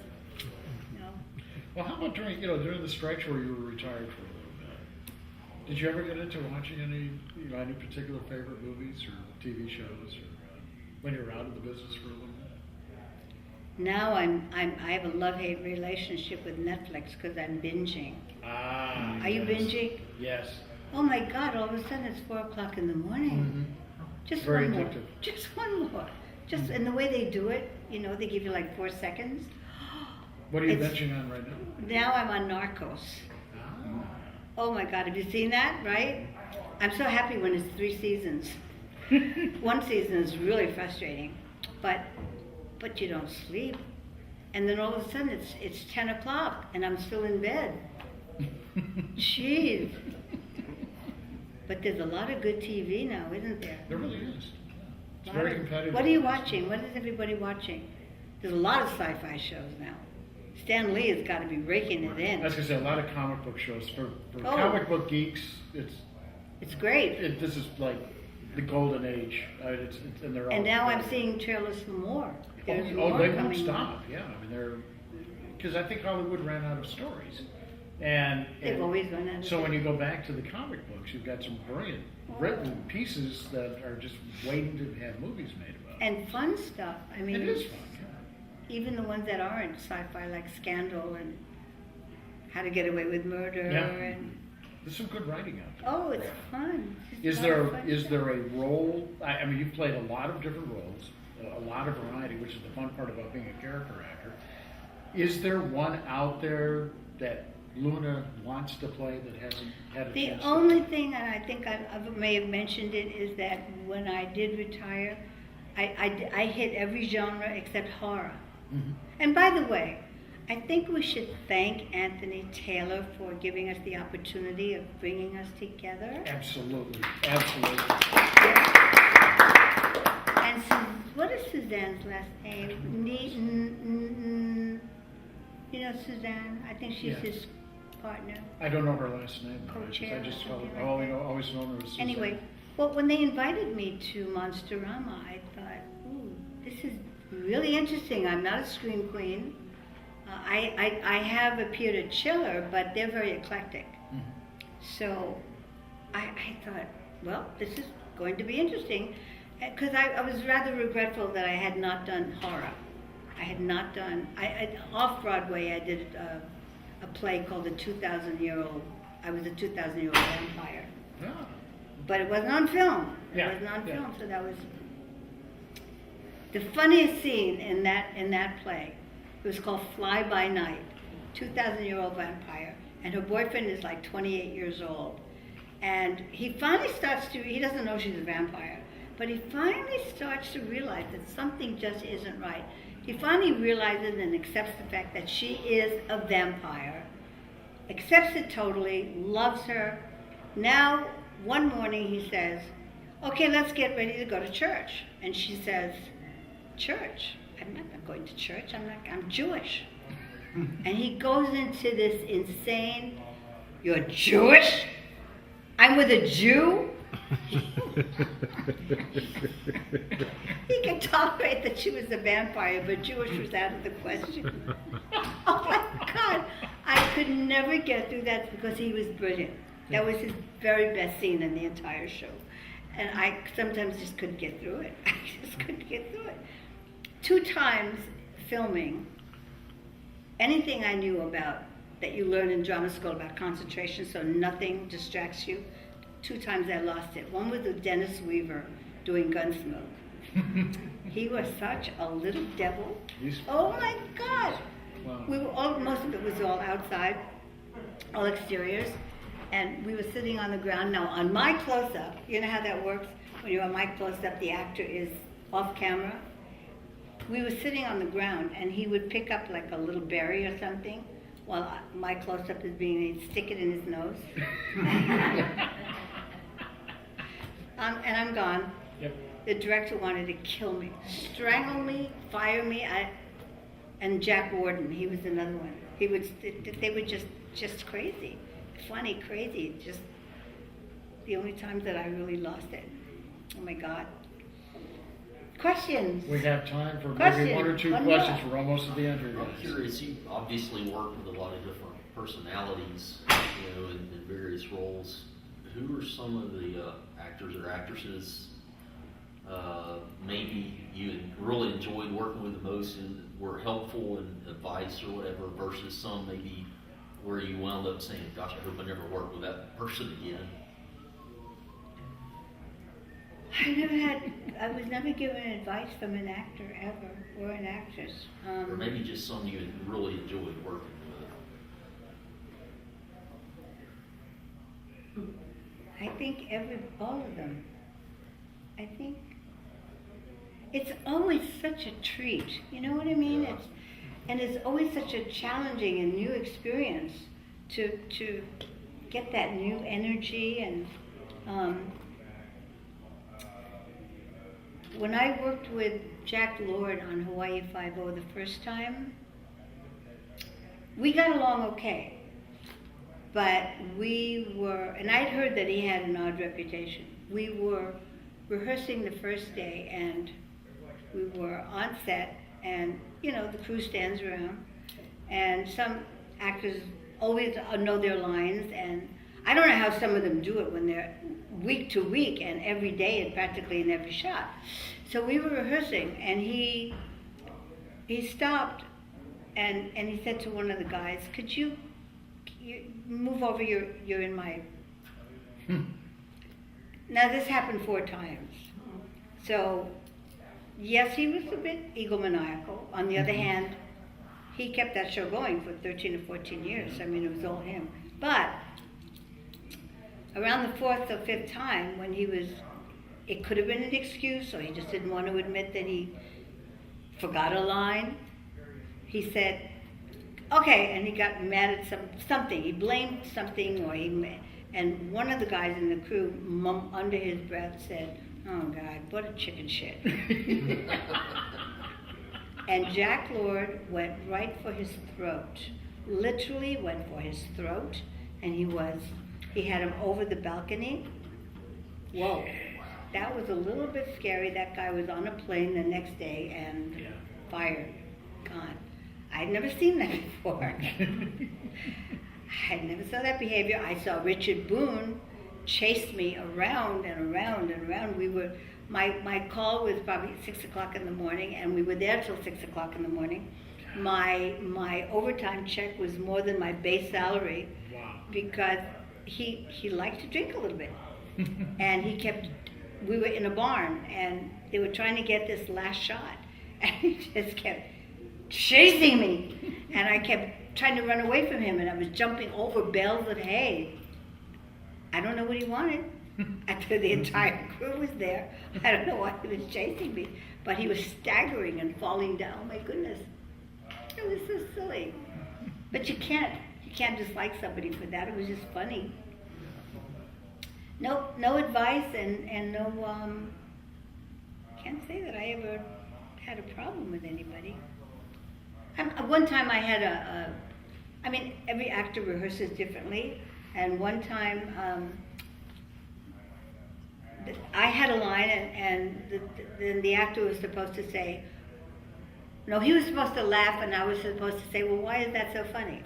No. Well, how about during the stretch where you were retired for a little bit? Did you ever get into watching any particular favorite movies or TV shows, or when you were out of the business for a little bit? Now I have a love-hate relationship with Netflix because I'm binging. Ah. Are you yes. binging? Yes. Oh my God! All of a sudden it's 4 o'clock in the morning. Just Very one more. addictive. Just one more. Just and the way they do it, you know, they give you like 4 seconds. What are you It's- benching on right now? Now I'm on Narcos. Ah. Oh my God, have you seen that? Right? I'm so happy when it's 3 seasons. One season is really frustrating, but you don't sleep, and then all of a sudden it's 10 o'clock and I'm still in bed. Jeez. But there's a lot of good TV now, isn't there? There really is. It's Lot very of- competitive. What are you watching? What is everybody watching? There's a lot of sci-fi shows now. Stan Lee has got to be raking it I was in. gonna say, a lot of comic book shows. For Oh. comic book geeks, It's great. this is like the golden age. And they're all. And now I'm seeing trailers for more. There's more they coming won't on. stop. Yeah, I mean because I think Hollywood ran out of stories, and They've always run out of So when you go back to the comic books, you've got some brilliant written pieces that are just waiting to have movies made about. And fun stuff. I mean, It is fun. Yeah. even the ones that aren't sci-fi, like Scandal and How to Get Away with Murder, Yeah. and There's some good writing out there. oh, it's fun. It's Is just a lot of there fun is stuff. there a role? I mean, you've played a lot of different roles, a lot of variety, which is the fun part about being a character actor. Is there one out there that Luna wants to play that hasn't had a The chance? only thing, and I think I may have mentioned it, is that when I did retire, I hit every genre except horror. Mhm. And by the way, I think we should thank Anthony Taylor for giving us the opportunity of bringing us together. Absolutely, absolutely. And what is Suzanne's last name? You know Suzanne? I think she's Yeah. his partner. I don't know her last name. though. Co-chair I just or something I like only that. always known her as Suzanne. Anyway, well, when they invited me to Monsterama, I thought, ooh, this is really interesting. I'm not a scream queen. I have appeared at Chiller, but they're very eclectic. Mhm. So I thought, well, this is going to be interesting. Because I was rather regretful that I had not done horror. I had not done, off Broadway, I did a play called The 2,000-Year-Old. I was a 2,000-year-old vampire. Yeah. But it wasn't on film. It Yeah, wasn't on yeah. film, so that was the funniest scene in that play. It was called Fly By Night. 2,000-year-old vampire, and her boyfriend is like 28 years old, and he finally starts to. He doesn't know she's a vampire, but he finally starts to realize that something just isn't right. He finally realizes and accepts the fact that she is a vampire, accepts it totally, loves her. Now, one morning he says, okay, let's get ready to go to church. And she says, church? I'm not going to church, I'm Jewish. And he goes into this insane, you're Jewish? I'm with a Jew? He could tolerate that she was a vampire, but Jewish was out of the question. Oh my God, I could never get through that because he was brilliant. That was his very best scene in the entire show. And I sometimes just couldn't get through it. I just couldn't get through it. 2 times filming, anything I knew about that you learn in drama school about concentration so nothing distracts you, 2 times I lost it. One was with Dennis Weaver doing Gunsmoke. He was such a little devil. Oh my God! Wow. We were all, most of it was all outside, all exteriors, and we were sitting on the ground. Now on my close-up, you know how that works? When you're on my close-up, the actor is off camera. We were sitting on the ground, and he would pick up like a little berry or something, while my close-up is being made, stick it in his nose. And I'm gone. Yep. The director wanted to kill me, strangle me, fire me. And Jack Warden, he was another one. They were just crazy, funny, crazy. Just the only times that I really lost it. Oh my God. Questions? We have time for maybe Question. 1 or 2 One more. questions. We're almost at the end here, I'm guys. curious, you obviously work with a lot of different personalities, in various roles. Who are some of the actors or actresses maybe you really enjoyed working with the most and were helpful in advice or whatever, versus some maybe where you wound up saying, gosh, I hope I never work with that person again? I was never given advice from an actor ever, or an actress. Or maybe just some you really enjoyed working with? I think all of them. I think it's always such a treat. You know what I mean? Yeah. It's always such a challenging and new experience to get that new energy. And when I worked with Jack Lord on Hawaii Five-0 the first time, we got along okay. But we were, and I'd heard that he had an odd reputation. We were rehearsing the first day, and we were on set, and you know, the crew stands around, and some actors always know their lines, and I don't know how some of them do it when they're week to week and every day and practically in every shot. So we were rehearsing, and he stopped, and he said to one of the guys, "Could you move over? You're in my." Now this happened 4 times. So yes, he was a bit egomaniacal. On the other hand, he kept that show going for 13 or 14 years. I mean, it was all him. But around the 4th or 5th time, when it could have been an excuse, or he just didn't want to admit that he forgot a line. He said, "Okay," and he got mad at something. He blamed something, and one of the guys in the crew, under his breath, said, "Oh God, what a chicken shit." And Jack Lord went right for his throat. Literally went for his throat, and he had him over the balcony. Whoa. That was a little bit scary. That guy was on a plane the next day and fired. Gone. I'd never seen that before. I never saw that behavior. I saw Richard Boone chase me around and around and around. My call was probably at 6 o'clock in the morning, and we were there till 6 o'clock in the morning. My overtime check was more than my base salary. Wow. Because he liked to drink a little bit. And we were in a barn, and they were trying to get this last shot, and he just kept chasing me, and I kept trying to run away from him, and I was jumping over bales of hay. I don't know what he wanted. After the entire crew was there, I don't know why he was chasing me, but he was staggering and falling down. Oh my goodness, it was so silly. But you can't dislike somebody for that. It was just funny. No advice, and no. Can't say that I ever had a problem with anybody. One time I had I mean, every actor rehearses differently, and one time I had a line, and then the actor was supposed to say, no, he was supposed to laugh, and I was supposed to say, well, why is that so funny?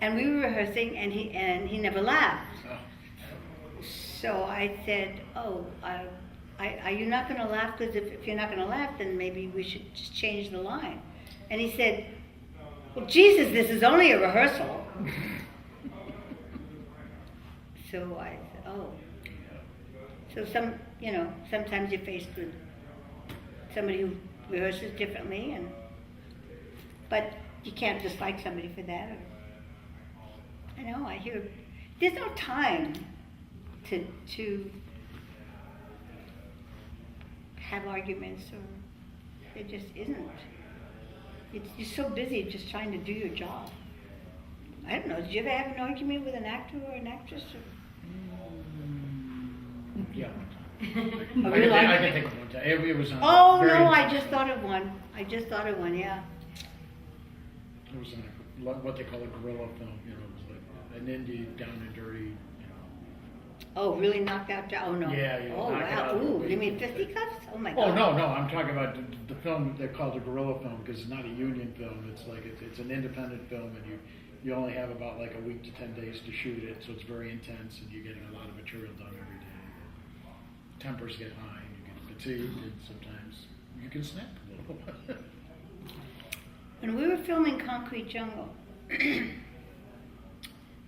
And we were rehearsing, and he never laughed. So I said, oh, are you not going to laugh? Because if you're not going to laugh, then maybe we should just change the line. And he said, well, Jesus, this is only a rehearsal. So I said, oh. So sometimes you're faced with somebody who rehearses differently, but you can't dislike somebody for that. I know, I hear, there's no time to have arguments, or there just isn't. You're so busy just trying to do your job. I don't know, did you ever have an argument with an actor or an actress? Yeah. A I real can argument? think of one time. It was on Oh, very no, I intense just thought of one. Yeah. It was on what they call a guerrilla film. You know, it was like an indie, down and dirty. You know. Oh, really knocked out? Oh, no. Yeah, Oh, knock it wow. out. Ooh, you mean fisticuffs? Oh, my God. Oh no, I'm talking about the film they called a guerrilla film, because it's not a union film. It's like it's an independent film, and you only have about like a week to 10 days to shoot it, so it's very intense, and you're getting a lot of material done every day. Tempers get high, and you get fatigued, and sometimes you can snap a little. When we were filming Concrete Jungle,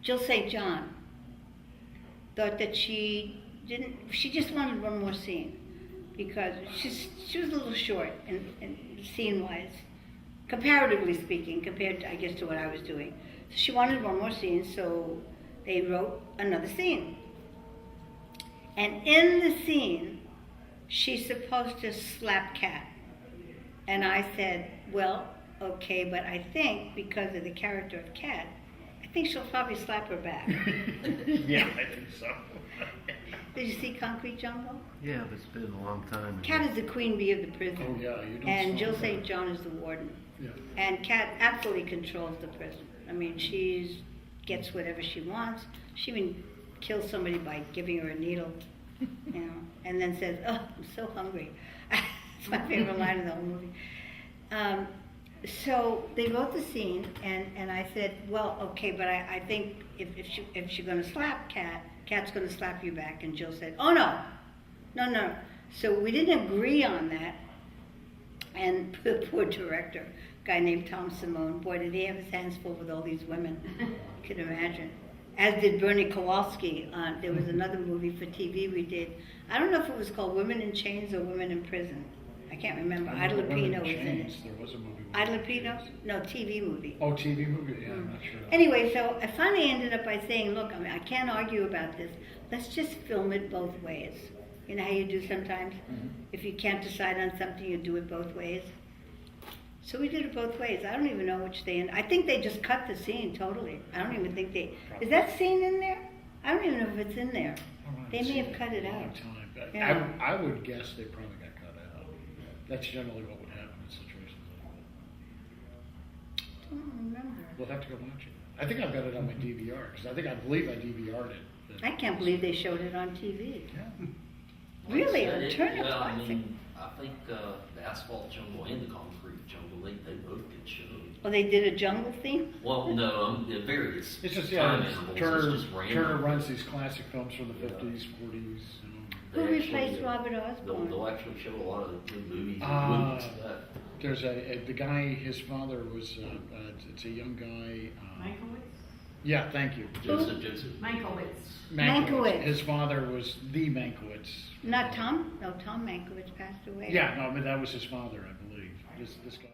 Jill St. John thought that she she just wanted one more scene because she was a little short and scene-wise, comparatively speaking, compared to, I guess, to what I was doing. So she wanted one more scene, so they wrote another scene. And in the scene, she's supposed to slap Kat. And I said, well, okay, but I think because of the character of Kat, I think she'll probably slap her back. Yeah, I think so. Did you see Concrete Jungle? Yeah, but it's been a long time. Kat is the queen bee of the prison. Oh, yeah, you don't. And stop Jill that. St. John is the warden. Yeah. And Kat absolutely controls the prison. I mean, she gets whatever she wants. She even kills somebody by giving her a needle, you know, and then says, "Oh, I'm so hungry." It's my favorite line in the whole movie. So they wrote the scene, and I said, well, okay, but I think if she's going to slap Kat, Kat's going to slap you back. And Jill said, oh, no. So we didn't agree on that. And the poor director, a guy named Tom Simone, boy, did he have his hands full with all these women. You can imagine. As did Bernie Kowalski. There was another movie for TV we did. I don't know if it was called Women in Chains or Women in Prison. I can't remember. I Ida remember Women Lupino was in Chains. it. There was a movie. with Ida Women in Lupino? Chains. No, TV movie. Oh, TV movie? Yeah, I'm not sure. Anyway, so I finally ended up by saying, look, I mean, I can't argue about this. Let's just film it both ways. You know how you do sometimes? Mhm. If you can't decide on something, you do it both ways. So we did it both ways. I don't even know which they I think they just cut the scene totally. I don't even think they... Is that scene in there? I don't even know if it's in there. They may have cut it A long out. time. But Yeah. I would guess they probably got cut out. That's generally what would happen in situations like that. I don't remember. We'll have to go watch it. I think I've got it on my DVR, because I believe I DVR'd it. I can't believe they showed it on TV. Yeah. Really? Like I A said, Turner yeah, I classic. mean, I think the Asphalt Jungle and the Concrete Jungle, they both get showed. Oh, they did a jungle theme? Well, no, the various It's just, time yeah, intervals, Turner, it's just random. Turner runs these classic films from the 50s, 40s. They Who actually, replaced Robert They'll Osborne? actually show a lot of good movies and Ah. movies that. There's the guy, his father was, it's a young guy. Michaelwitz? Yeah, thank you. Joseph. Michaelwitz. Mankiewicz. His father was the Mankiewicz. Not Tom? No, Tom Mankiewicz passed away. Yeah, no, but that was his father, I believe. This guy.